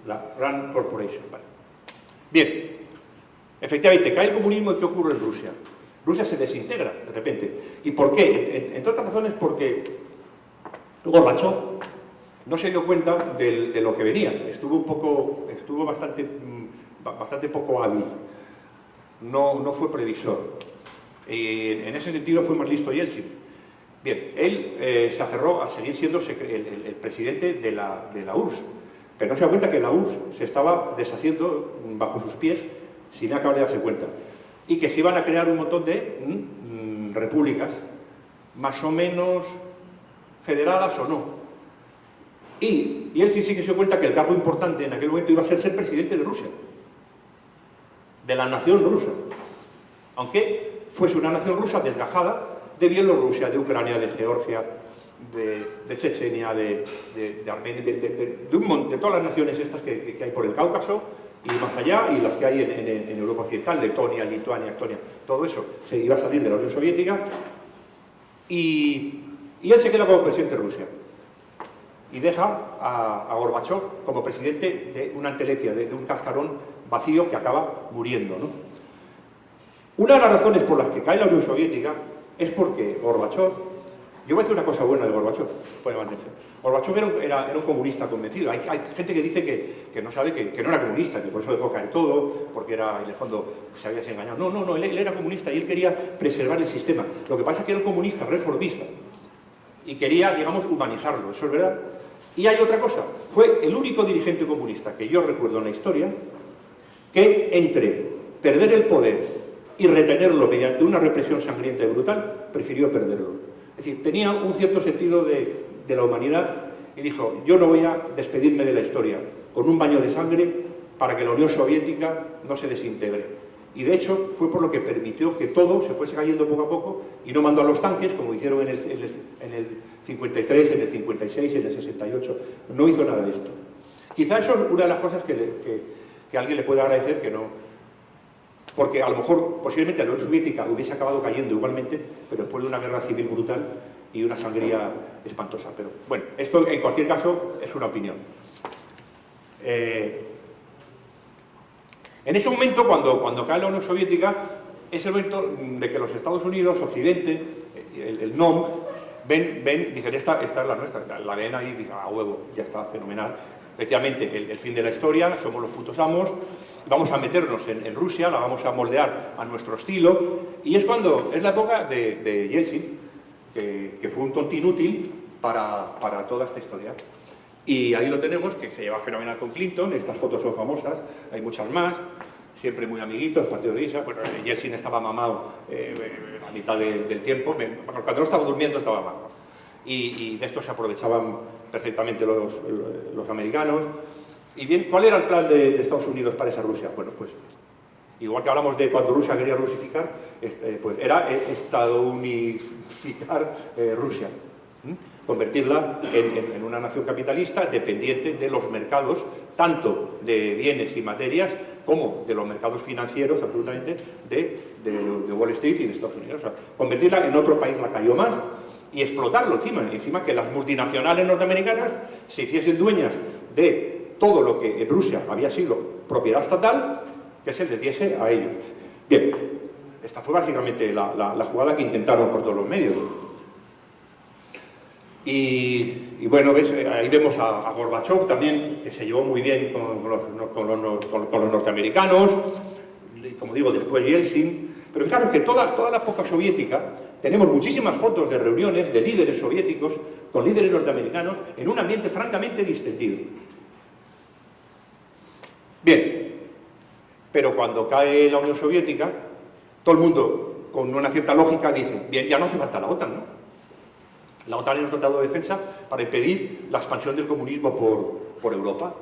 La Rand Corporation. Vale. Bien, efectivamente, cae el comunismo y ¿qué ocurre en Rusia? Rusia se desintegra de repente. ¿Y por qué? Entre otras razones porque Gorbachov no se dio cuenta de lo que venía. Estuvo bastante poco hábil. No fue previsor. Y en ese sentido fue más listo Yeltsin. Bien, él se aferró a seguir siendo el presidente de la URSS, pero no se da cuenta que la URSS se estaba deshaciendo bajo sus pies sin acabar de darse cuenta. Y que se iban a crear un montón de repúblicas, más o menos federadas o no. Y él sí que se dio cuenta que el cargo importante en aquel momento iba a ser presidente de Rusia, de la nación rusa. Aunque fuese una nación rusa desgajada de Bielorrusia, de Ucrania, de Georgia, de Chechenia, de Armenia, de todas las naciones estas que hay por el Cáucaso, y más allá, y las que hay en Europa Occidental, Letonia, Lituania, Estonia, todo eso se iba a salir de la Unión Soviética, y él se queda como presidente de Rusia, y deja a Gorbachov como presidente de una entelequia, de un cascarón vacío que acaba muriendo, ¿no? Una de las razones por las que cae la Unión Soviética es porque Gorbachov. Yo voy a decir una cosa buena de Gorbachov, Gorbachov era un comunista convencido. Hay gente que dice que no sabe que no era comunista, que por eso dejó caer todo, porque era, en el fondo se había engañado. No, él era comunista y él quería preservar el sistema. Lo que pasa es que era un comunista reformista y quería, digamos, humanizarlo, eso es verdad. Y hay otra cosa, fue el único dirigente comunista que yo recuerdo en la historia que entre perder el poder y retenerlo mediante una represión sangrienta y brutal, prefirió perderlo. Es decir, tenía un cierto sentido de la humanidad y dijo, yo no voy a despedirme de la historia con un baño de sangre para que la Unión Soviética no se desintegre. Y de hecho fue por lo que permitió que todo se fuese cayendo poco a poco y no mandó a los tanques como hicieron en el 53, en el 56, en el 68. No hizo nada de esto. Quizá eso es una de las cosas que alguien le puede agradecer que no... Porque a lo mejor, posiblemente, la Unión Soviética hubiese acabado cayendo igualmente, pero después de una guerra civil brutal y una sangría espantosa. Pero bueno, esto en cualquier caso es una opinión. En ese momento, cuando cae la Unión Soviética, es el momento de que los Estados Unidos, Occidente, el NOM, dicen, esta es la nuestra, la ven ahí y dicen, a huevo, ya está, fenomenal. Efectivamente, el fin de la historia, somos los putos amos, vamos a meternos en Rusia, la vamos a moldear a nuestro estilo, y es la época de Yeltsin, que fue un tonto inútil para toda esta historia. Y ahí lo tenemos, que se lleva fenomenal con Clinton, estas fotos son famosas, hay muchas más, siempre muy amiguitos, partido de risa. Bueno, Yeltsin estaba mamado a mitad del tiempo, cuando no estaba durmiendo estaba mamado. Y de esto se aprovechaban perfectamente los americanos. Y bien, ¿cuál era el plan de Estados Unidos para esa Rusia? Bueno, pues igual que hablamos de cuando Rusia quería rusificar, pues era estadounificar Rusia. Convertirla en una nación capitalista dependiente de los mercados, tanto de bienes y materias, como de los mercados financieros, absolutamente, de Wall Street y de Estados Unidos. O sea, convertirla en otro país lacayo más y explotarlo encima que las multinacionales norteamericanas se hiciesen dueñas de todo lo que en Rusia había sido propiedad estatal, que se les diese a ellos. Bien, esta fue básicamente la jugada que intentaron por todos los medios. Y bueno, ¿ves? Ahí vemos a Gorbachev también, que se llevó muy bien con los norteamericanos, y como digo, después Yeltsin. Pero claro que toda la época soviética tenemos muchísimas fotos de reuniones de líderes soviéticos con líderes norteamericanos en un ambiente francamente distendido. Bien, pero cuando cae la Unión Soviética, todo el mundo, con una cierta lógica, dice, bien, ya no hace falta la OTAN, ¿no? La OTAN era un tratado de defensa para impedir la expansión del comunismo por Europa.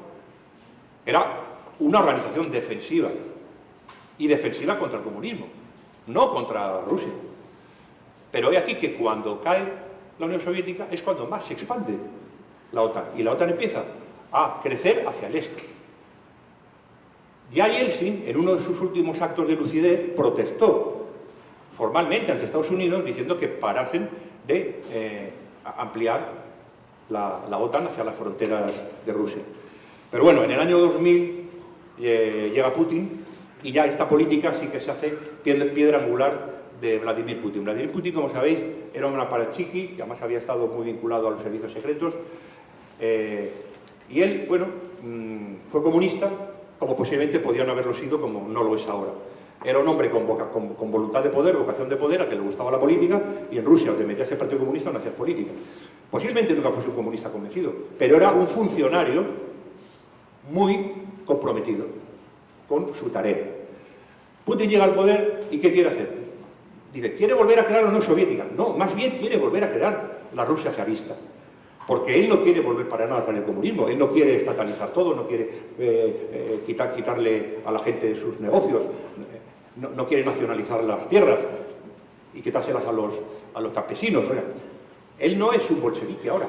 Era una organización defensiva, y defensiva contra el comunismo, no contra Rusia. Pero he aquí que cuando cae la Unión Soviética es cuando más se expande la OTAN, y la OTAN empieza a crecer hacia el este. Ya Yeltsin, en uno de sus últimos actos de lucidez, protestó formalmente ante Estados Unidos diciendo que parasen de ampliar la OTAN hacia las fronteras de Rusia. Pero bueno, en el año 2000 llega Putin y ya esta política sí que se hace piedra angular de Vladimir Putin. Vladimir Putin, como sabéis, era un aparachiqui, que además había estado muy vinculado a los servicios secretos, y él, bueno, fue comunista, como posiblemente podían haberlo sido, como no lo es ahora. Era un hombre con voluntad de poder, vocación de poder, a que le gustaba la política, y en Rusia, donde metías el Partido Comunista, no hacías política. Posiblemente nunca fuese un comunista convencido, pero era un funcionario muy comprometido con su tarea. Putin llega al poder y ¿qué quiere hacer? Dice, ¿quiere volver a crear la Unión Soviética? No, más bien quiere volver a crear la Rusia zarista. Porque él no quiere volver para nada para el comunismo, él no quiere estatalizar todo, no quiere quitarle a la gente sus negocios, no quiere nacionalizar las tierras y quitárselas a los campesinos. Oiga, él no es un bolchevique ahora,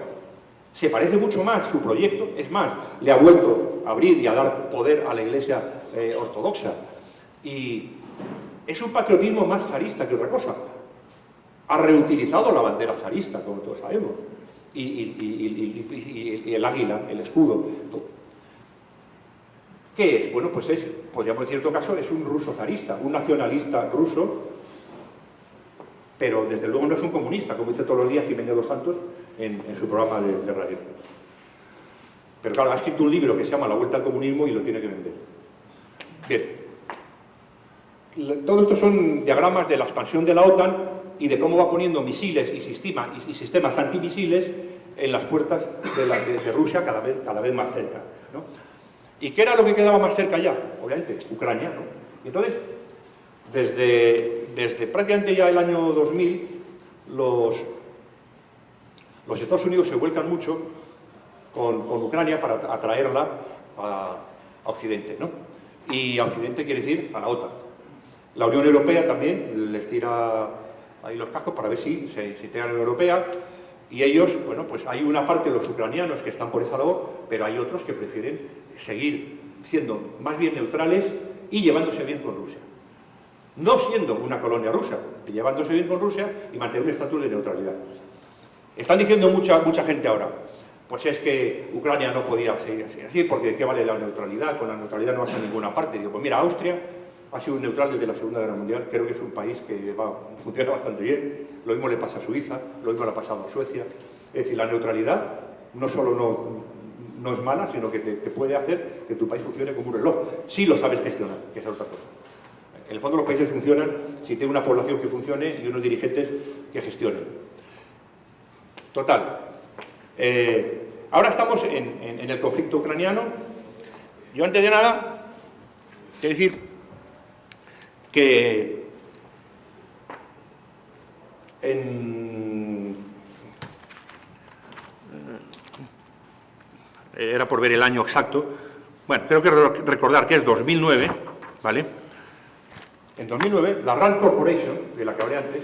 se parece mucho más su proyecto, es más, le ha vuelto a abrir y a dar poder a la Iglesia ortodoxa. Y es un patriotismo más zarista que otra cosa. Ha reutilizado la bandera zarista, como todos sabemos. Y el águila, el escudo, todo. ¿Qué es? Bueno, pues podríamos decir en todo caso, es un ruso zarista, un nacionalista ruso, pero desde luego no es un comunista, como dice todos los días Jiménez dos Santos en su programa de radio. Pero claro, ha escrito un libro que se llama La Vuelta al Comunismo y lo tiene que vender. Bien. Todo esto son diagramas de la expansión de la OTAN y de cómo va poniendo misiles y sistemas antimisiles en las puertas de Rusia cada vez más cerca, ¿no? ¿Y qué era lo que quedaba más cerca ya? Obviamente, Ucrania, ¿no? Y entonces, desde prácticamente ya el año 2000, los Estados Unidos se vuelcan mucho con Ucrania para atraerla a Occidente, ¿no? Y a Occidente quiere decir a la OTAN. La Unión Europea también les tira ahí los cascos para ver si se integra la Unión Europea. Y ellos, bueno, pues hay una parte de los ucranianos que están por esa labor, pero hay otros que prefieren seguir siendo más bien neutrales y llevándose bien con Rusia. No siendo una colonia rusa, llevándose bien con Rusia y mantener un estatus de neutralidad. Están diciendo mucha gente ahora, pues es que Ucrania no podía seguir así, porque ¿qué vale la neutralidad? Con la neutralidad no vas a ninguna parte. Digo, pues mira, Austria ha sido neutral desde la Segunda Guerra Mundial, creo que es un país que funciona bastante bien, lo mismo le pasa a Suiza, lo mismo le ha pasado a Suecia. Es decir, la neutralidad no solo no es mala, sino que te puede hacer que tu país funcione como un reloj, si lo sabes gestionar, que esa es otra cosa. En el fondo los países funcionan si tienen una población que funcione y unos dirigentes que gestionen. Total. Ahora estamos en el conflicto ucraniano. Yo antes de nada, quiero decir que era por ver el año exacto. Bueno, creo que recordar que es 2009, ¿vale? En 2009, la RAND Corporation, de la que hablé antes,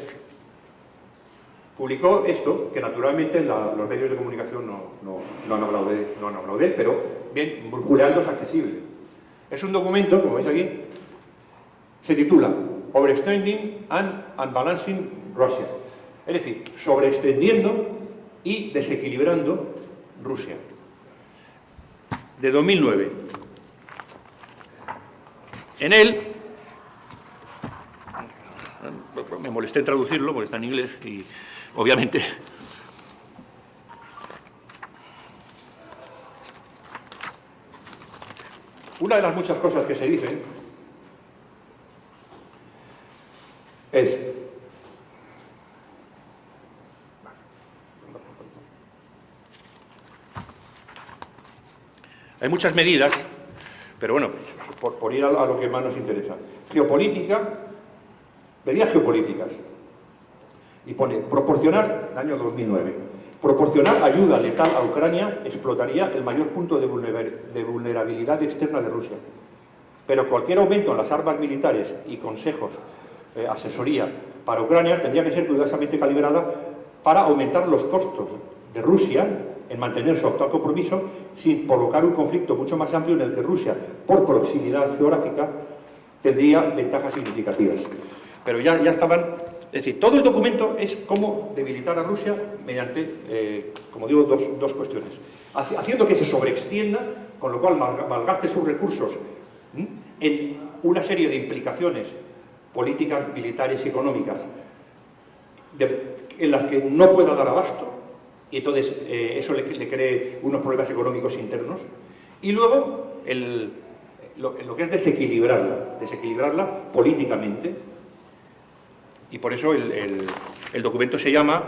publicó esto, que naturalmente los medios de comunicación no han hablado de él, pero bien, burjuleando es accesible. Es un documento, como veis aquí, se titula Overextending and Unbalancing Russia. Es decir, sobreextendiendo y desequilibrando Rusia. De 2009. En él, me molesté en traducirlo porque está en inglés y obviamente una de las muchas cosas que se dicen es hay muchas medidas, pero bueno, por ir a lo que más nos interesa. Geopolítica, medidas geopolíticas. Y pone, proporcionar, año 2009, proporcionar ayuda letal a Ucrania explotaría el mayor punto de vulnerabilidad externa de Rusia. Pero cualquier aumento en las armas militares y consejos, asesoría para Ucrania tendría que ser cuidadosamente calibrada para aumentar los costos de Rusia en mantener su actual compromiso sin provocar un conflicto mucho más amplio en el que Rusia, por proximidad geográfica, tendría ventajas significativas. Pero ya estaban... Es decir, todo el documento es cómo debilitar a Rusia mediante, como digo, dos cuestiones. Haciendo que se sobreextienda, con lo cual malgaste sus recursos en una serie de implicaciones políticas, militares y económicas en las que no pueda dar abasto, y entonces eso le cree unos problemas económicos internos. Y luego, lo que es desequilibrarla políticamente. Y por eso el documento se llama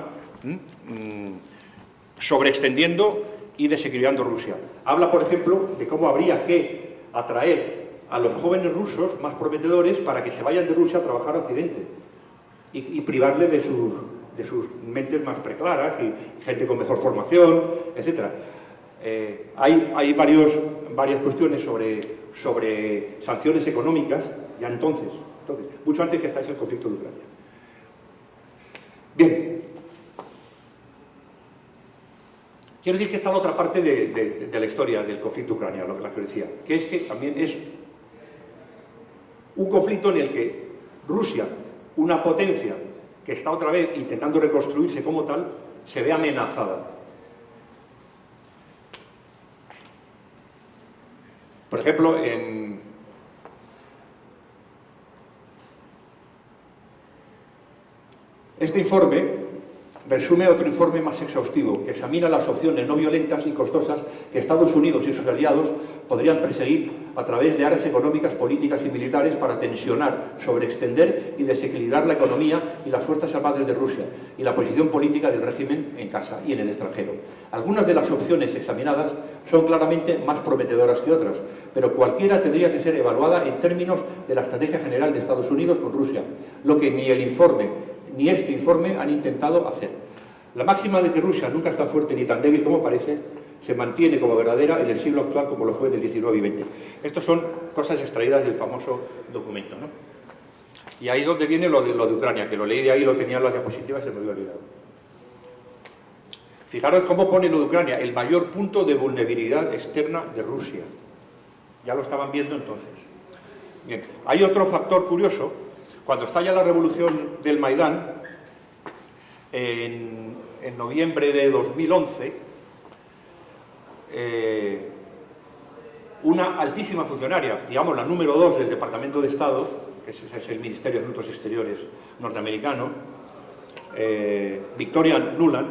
Sobreextendiendo y desequilibrando Rusia. Habla, por ejemplo, de cómo habría que atraer a los jóvenes rusos más prometedores para que se vayan de Rusia a trabajar a Occidente y privarle de sus mentes más preclaras y gente con mejor formación, etc. Hay varias cuestiones sobre sanciones económicas, ya entonces, mucho antes que estáis el conflicto de Ucrania. Bien, quiero decir que esta es la otra parte de la historia del conflicto ucraniano, la que decía, que es que también es un conflicto en el que Rusia, una potencia que está otra vez intentando reconstruirse como tal, se ve amenazada. Por ejemplo, este informe resume otro informe más exhaustivo que examina las opciones no violentas y costosas que Estados Unidos y sus aliados podrían perseguir a través de áreas económicas, políticas y militares para tensionar, sobreextender y desequilibrar la economía y las fuerzas armadas de Rusia y la posición política del régimen en casa y en el extranjero. Algunas de las opciones examinadas son claramente más prometedoras que otras, pero cualquiera tendría que ser evaluada en términos de la estrategia general de Estados Unidos con Rusia, lo que ni el informe ni este informe han intentado hacer. La máxima de que Rusia nunca es tan fuerte ni tan débil como parece se mantiene como verdadera en el siglo actual como lo fue en el XIX y XX. Estas son cosas extraídas del famoso documento, ¿no? Y ahí donde viene lo de Ucrania, que lo leí de ahí, lo tenía en las diapositivas y se me había olvidado. Fijaros cómo pone lo de Ucrania, el mayor punto de vulnerabilidad externa de Rusia. Ya lo estaban viendo entonces. Bien, hay otro factor curioso. Cuando estalla la revolución del Maidán, en noviembre de 2011, una altísima funcionaria, digamos la número 2 del Departamento de Estado, que es el Ministerio de Asuntos Exteriores norteamericano, Victoria Nuland,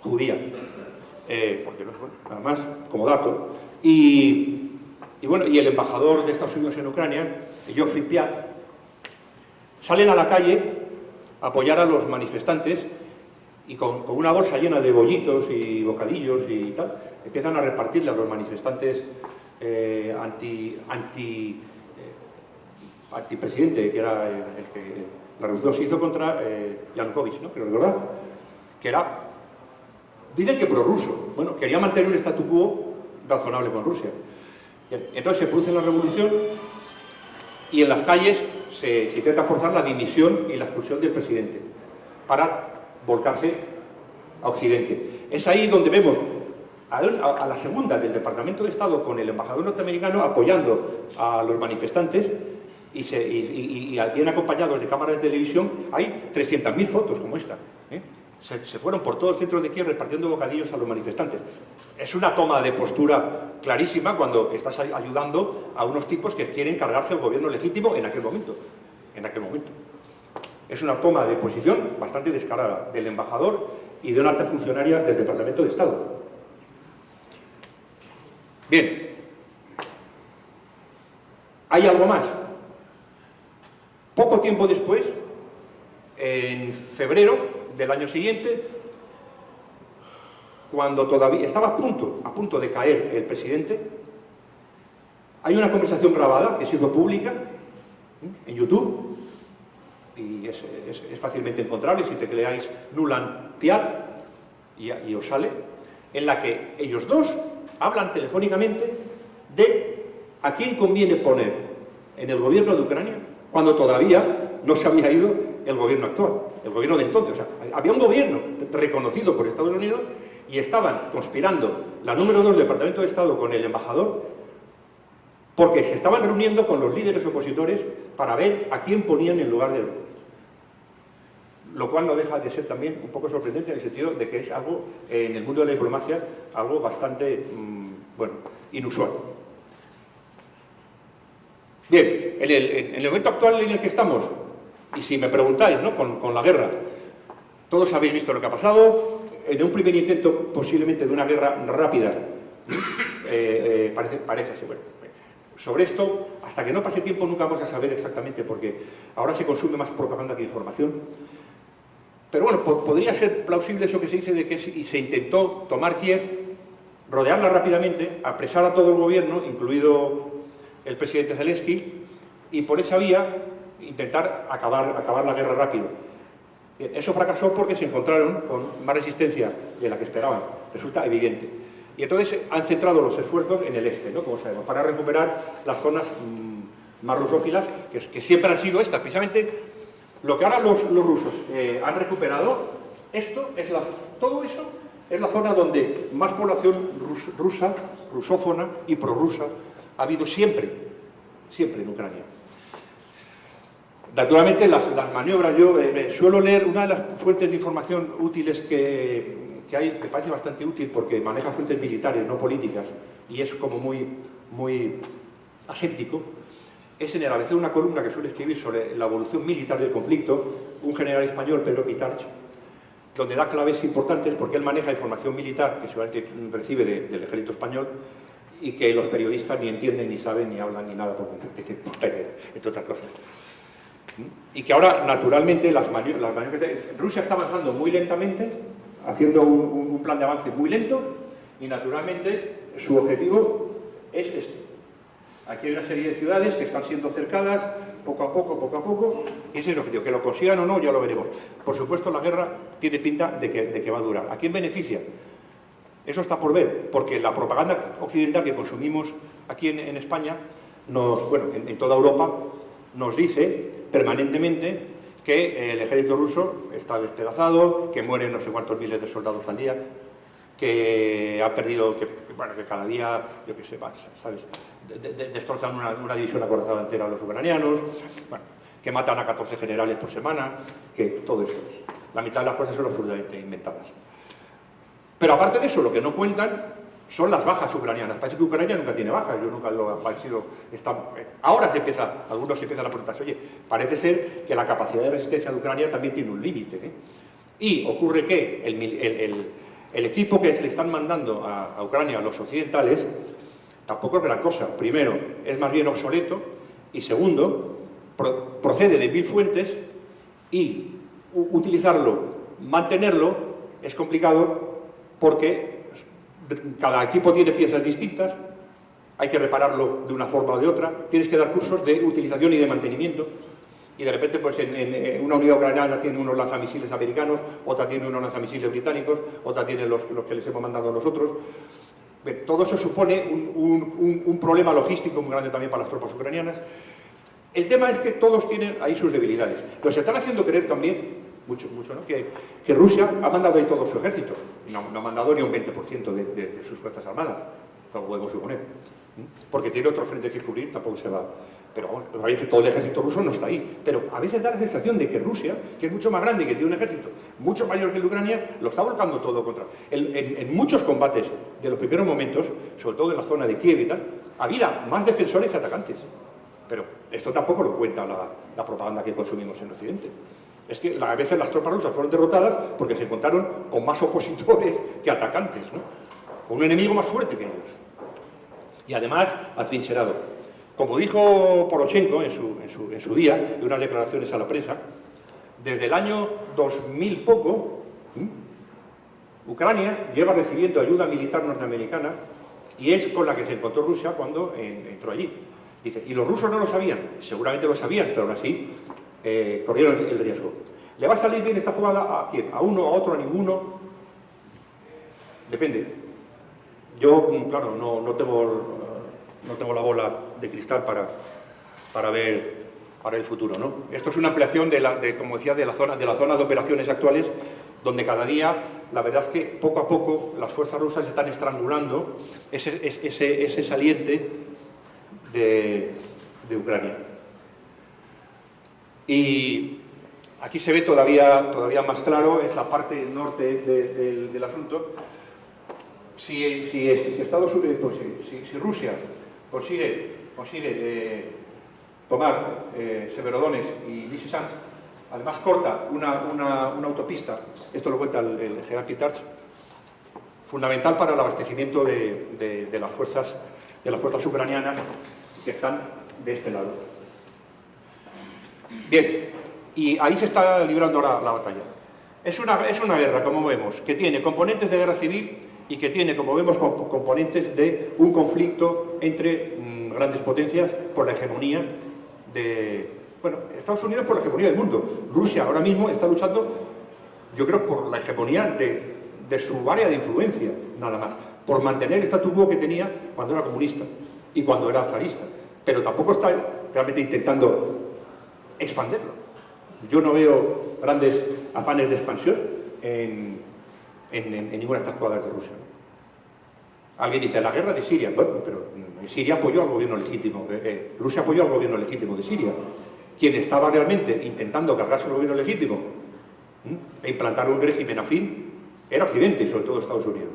judía, porque nada más como dato, y el embajador de Estados Unidos en Ucrania, Geoffrey Piat, salen a la calle a apoyar a los manifestantes y con una bolsa llena de bollitos y bocadillos y tal, empiezan a repartirle a los manifestantes antipresidente, que era el que la revolución se hizo contra Yanukovych, ¿no? Creo recordar, que era, dicen que prorruso, bueno, quería mantener un statu quo razonable con Rusia. Entonces se produce la revolución y en las calles se intenta forzar la dimisión y la expulsión del presidente para volcarse a Occidente. Es ahí donde vemos a la segunda del Departamento de Estado con el embajador norteamericano apoyando a los manifestantes y bien acompañados de cámaras de televisión. Hay 300.000 fotos como esta. Se fueron por todo el centro de Kiev repartiendo bocadillos a los manifestantes. Es una toma de postura clarísima cuando estás ayudando a unos tipos que quieren cargarse el gobierno legítimo en aquel momento. Es una toma de posición bastante descarada del embajador y de una alta funcionaria del Departamento de Estado. Bien. Hay algo más. Poco tiempo después, en febrero del año siguiente, cuando todavía estaba a punto de caer el presidente, hay una conversación grabada que se hizo pública en YouTube y es fácilmente encontrable si tecleáis Nuland Piat y os sale, en la que ellos dos hablan telefónicamente de a quién conviene poner en el gobierno de Ucrania cuando todavía no se había ido el gobierno actual, el gobierno de entonces. O sea, había un gobierno reconocido por Estados Unidos y estaban conspirando la número 2 del Departamento de Estado con el embajador porque se estaban reuniendo con los líderes opositores para ver a quién ponían en lugar de él. Lo cual no deja de ser también un poco sorprendente en el sentido de que es algo, en el mundo de la diplomacia, algo bastante, inusual. Bien, en el momento actual en el que estamos, y si me preguntáis, ¿no?, con la guerra, todos habéis visto lo que ha pasado. En un primer intento, posiblemente de una guerra rápida, parece ser, bueno, sobre esto, hasta que no pase tiempo nunca vamos a saber exactamente, porque ahora se consume más propaganda que información. Pero bueno, podría ser plausible eso que se dice de que se intentó tomar Kiev, rodearla rápidamente, apresar a todo el gobierno, incluido el presidente Zelensky, y por esa vía intentar acabar la guerra rápido. Eso fracasó porque se encontraron con más resistencia de la que esperaban, resulta evidente. Y entonces han centrado los esfuerzos en el este, ¿no?, como sabemos, para recuperar las zonas más rusófilas, que siempre han sido estas. Precisamente lo que ahora los rusos han recuperado, todo eso es la zona donde más población rusa, rusófona y prorrusa ha habido siempre en Ucrania. Naturalmente, las maniobras, yo suelo leer, una de las fuentes de información útiles que hay, me parece bastante útil porque maneja fuentes militares, no políticas, y es como muy aséptico, es en el ABC una columna que suele escribir sobre la evolución militar del conflicto, un general español, Pedro Pitarch, donde da claves importantes porque él maneja información militar que seguramente recibe del ejército español y que los periodistas ni entienden, ni saben, ni hablan, ni nada, porque entre otras cosas. Y que ahora, naturalmente, Rusia está avanzando muy lentamente, haciendo un plan de avance muy lento, y naturalmente su objetivo es este. Aquí hay una serie de ciudades que están siendo cercadas poco a poco, y ese es el objetivo. Que lo consigan o no, ya lo veremos. Por supuesto, la guerra tiene pinta de que va a durar. ¿A quién beneficia? Eso está por ver, porque la propaganda occidental que consumimos aquí en España, en toda Europa, nos dice permanentemente que el ejército ruso está despedazado, que mueren no sé cuántos miles de soldados al día, que ha perdido, que cada día, yo qué sé, ¿sabes? Destrozan una división acorazada entera a los ucranianos, bueno, que matan a 14 generales por semana, que todo eso es. La mitad de las cosas son absolutamente inventadas. Pero aparte de eso, lo que no cuentan son las bajas ucranianas. Parece que Ucrania nunca tiene bajas, yo nunca lo he sido... Ahora algunos se empiezan a preguntarse, oye, parece ser que la capacidad de resistencia de Ucrania también tiene un límite, ¿eh? Y ocurre que el equipo que le están mandando a Ucrania, a los occidentales, tampoco es gran cosa. Primero, es más bien obsoleto, y segundo, procede de 1000 fuentes, y utilizarlo, mantenerlo, es complicado porque cada equipo tiene piezas distintas, hay que repararlo de una forma o de otra, tienes que dar cursos de utilización y de mantenimiento, y de repente pues en una unidad ucraniana tiene unos lanzamisiles americanos, otra tiene unos lanzamisiles británicos, otra tiene los que les hemos mandado nosotros. Todo eso supone un problema logístico muy grande también para las tropas ucranianas. El tema es que todos tienen ahí sus debilidades. Nos están haciendo creer también, mucho, ¿no?, que Rusia ha mandado ahí todo su ejército. No ha mandado ni un 20% de sus fuerzas armadas, como podemos suponer. Porque tiene otro frente que cubrir, tampoco se va. Pero bueno, todo el ejército ruso no está ahí. Pero a veces da la sensación de que Rusia, que es mucho más grande y que tiene un ejército mucho mayor que el de Ucrania, lo está volcando todo contra. En muchos combates de los primeros momentos, sobre todo en la zona de Kiev y tal, había más defensores que atacantes. Pero esto tampoco lo cuenta la propaganda que consumimos en Occidente. Es que a veces las tropas rusas fueron derrotadas porque se encontraron con más opositores que atacantes, ¿no? Con un enemigo más fuerte que ellos. Y además atrincherado. Como dijo Poroshenko en su día, en unas declaraciones a la prensa, desde el año 2000 poco, Ucrania lleva recibiendo ayuda militar norteamericana y es con la que se encontró Rusia cuando entró allí. Dice, ¿y los rusos no lo sabían? Seguramente lo sabían, pero aún así corrieron el riesgo. ¿Le va a salir bien esta jugada a quién? ¿A uno, a otro, a ninguno? Depende. Yo, claro, no tengo la bola de cristal para ver el futuro, ¿no? Esto es una ampliación como decía, de la zona de operaciones actuales, donde cada día, la verdad es que poco a poco las fuerzas rusas están estrangulando ese saliente de Ucrania. Y aquí se ve todavía más claro, es la parte norte del asunto. Si Estados Unidos, pues, si Rusia consigue tomar Severodonetsk y Lysychansk, además corta una autopista, esto lo cuenta el general Pitarch, fundamental para el abastecimiento de las fuerzas ucranianas que están de este lado. Bien, y ahí se está librando ahora la batalla. Es una guerra, como vemos, que tiene componentes de guerra civil y que tiene, como vemos, componentes de un conflicto entre grandes potencias por la hegemonía de... Bueno, Estados Unidos por la hegemonía del mundo. Rusia ahora mismo está luchando, yo creo, por la hegemonía de su área de influencia, nada más. Por mantener el statu quo que tenía cuando era comunista y cuando era zarista. Pero tampoco está realmente intentando expandirlo. Yo no veo grandes afanes de expansión en ninguna de estas jugadas de Rusia. Alguien dice, la guerra de Siria, bueno, pero Siria apoyó al gobierno legítimo, Rusia apoyó al gobierno legítimo de Siria. Quien estaba realmente intentando cargarse el gobierno legítimo e implantar un régimen afín era Occidente y sobre todo Estados Unidos.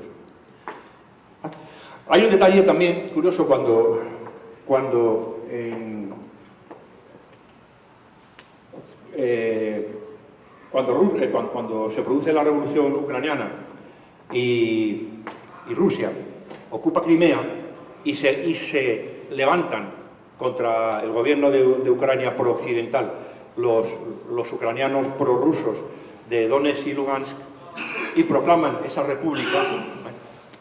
Hay un detalle también curioso cuando se produce la revolución ucraniana y Rusia ocupa Crimea y se levantan contra el gobierno de Ucrania pro-occidental los ucranianos prorrusos de Donetsk y Lugansk y proclaman esa república.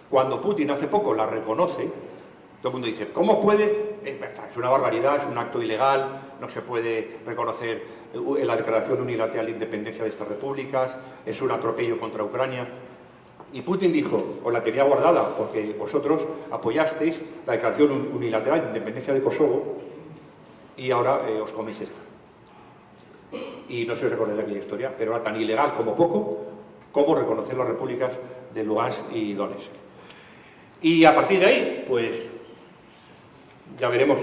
Cuando Putin hace poco la reconoce, todo el mundo dice, ¿cómo puede? Es una barbaridad, es un acto ilegal, no se puede reconocer la declaración unilateral de independencia de estas repúblicas, es un atropello contra Ucrania. Y Putin dijo, os la tenía guardada porque vosotros apoyasteis la declaración unilateral de independencia de Kosovo y ahora os coméis esta. y no sé si recordáis aquella historia, pero era tan ilegal como poco, como reconocer las repúblicas de Lugansk y Donetsk. Y a partir de ahí, pues, ya veremos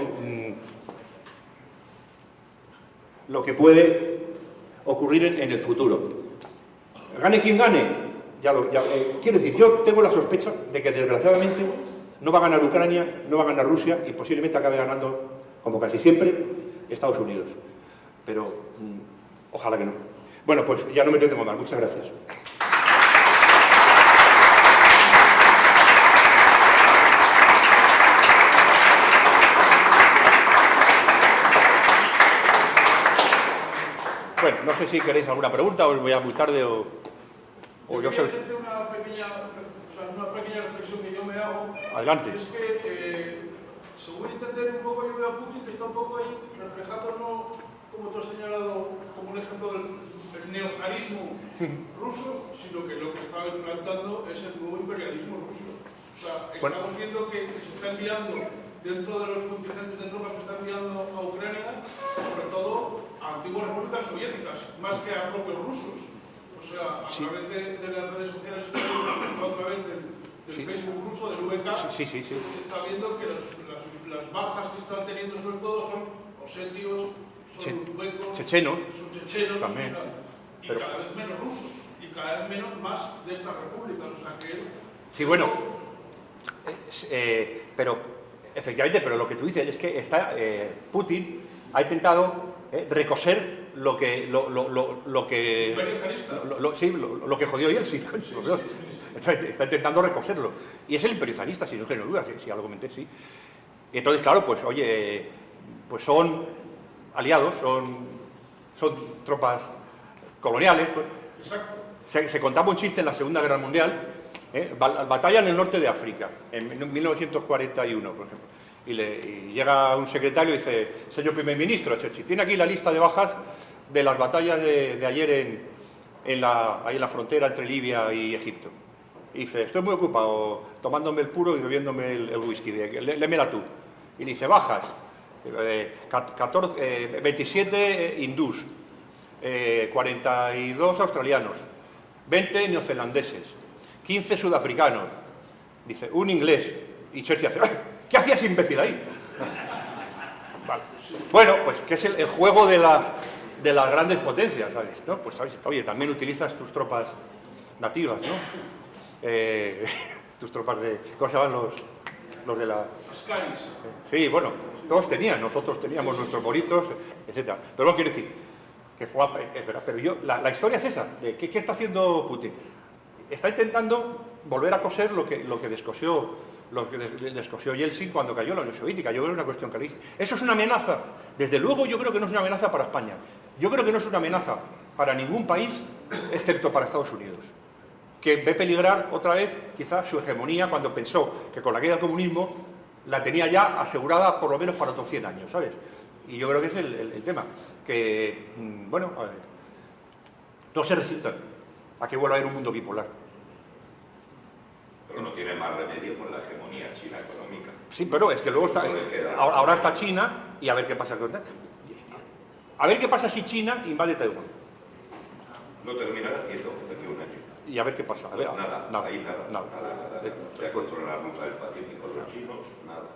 lo que puede ocurrir en el futuro. Gane quien gane, quiero decir, yo tengo la sospecha de que desgraciadamente no va a ganar Ucrania, no va a ganar Rusia y posiblemente acabe ganando, como casi siempre, Estados Unidos. Pero ojalá que no. Bueno, pues ya no me entretengo más. Muchas gracias. Bueno, no sé si queréis alguna pregunta, os voy a muy tarde o yo sé. Una pequeña reflexión que yo me hago. Adelante. Es que, según entender un poco, yo veo a Putin que está un poco ahí reflejando, no, como tú has señalado, como un ejemplo del neozarismo ruso, sino que lo que está implantando es el nuevo imperialismo ruso. O sea, estamos viendo que se está enviando, dentro de los contingentes de tropas que está enviando a Ucrania, sobre todo a antiguas repúblicas soviéticas, más que a propios rusos. O sea, a través de las redes sociales, a través del Facebook ruso, del VK, se está viendo que las bajas que están teniendo sobre todo son osetios, son uzbekos, chechenos, son chechenos, también. O sea, y cada vez menos rusos, y cada vez menos más de estas repúblicas. O sea que... Sí, bueno, pero efectivamente, pero lo que tú dices es que Putin ha intentado recoser lo que jodió Yeltsin. Está intentando recoserlo. Y es el imperialista, si no tengo dudas, si ya lo comenté, sí. Y entonces, claro, pues oye, pues son aliados, son tropas coloniales. Pues. Se contaba un chiste en la Segunda Guerra Mundial, batalla en el norte de África, en 1941, por ejemplo. Y llega un secretario y dice: señor primer ministro, Churchill, tiene aquí la lista de bajas de las batallas de ayer ahí en la frontera entre Libia y Egipto. Y dice: estoy muy ocupado tomándome el puro y bebiéndome el whisky, lémela tú. Y le dice: bajas, 27 hindús, 42 australianos, 20 neozelandeses, 15 sudafricanos, dice, un inglés. Y Churchill dice: ¿qué hacías, imbécil, ahí? Vale. Bueno, pues que es el juego de las grandes potencias, ¿sabes? ¿No? Pues, ¿sabes? Oye, también utilizas tus tropas nativas, ¿no? Tus tropas de... ¿Cómo se llaman los de la...? Ascaris. Sí, bueno, todos tenían, nosotros teníamos nuestros bonitos, etc. Pero no quiero decir que fue... Pero la historia es esa, de ¿qué está haciendo Putin? Está intentando volver a coser lo que descosió Yeltsin cuando cayó la Unión Soviética. Yo creo que es una cuestión que le dice. ¿Eso es una amenaza? Desde luego yo creo que no es una amenaza para España. Yo creo que no es una amenaza para ningún país, excepto para Estados Unidos, que ve peligrar otra vez quizás su hegemonía cuando pensó que con la caída del comunismo la tenía ya asegurada por lo menos para otros 100 años, ¿sabes? Y yo creo que es el tema. Que, bueno, no se resistan a que vuelva a haber un mundo bipolar. Pero no tiene más remedio con la hegemonía china económica. Sí, pero es que luego está... Ahora está China y a ver qué pasa. A ver qué pasa si China invade Taiwán. Lo terminará haciendo de aquí a un año. Y a ver qué pasa. A ver, nada. Ya controlan la ruta del Pacífico los chinos, nada.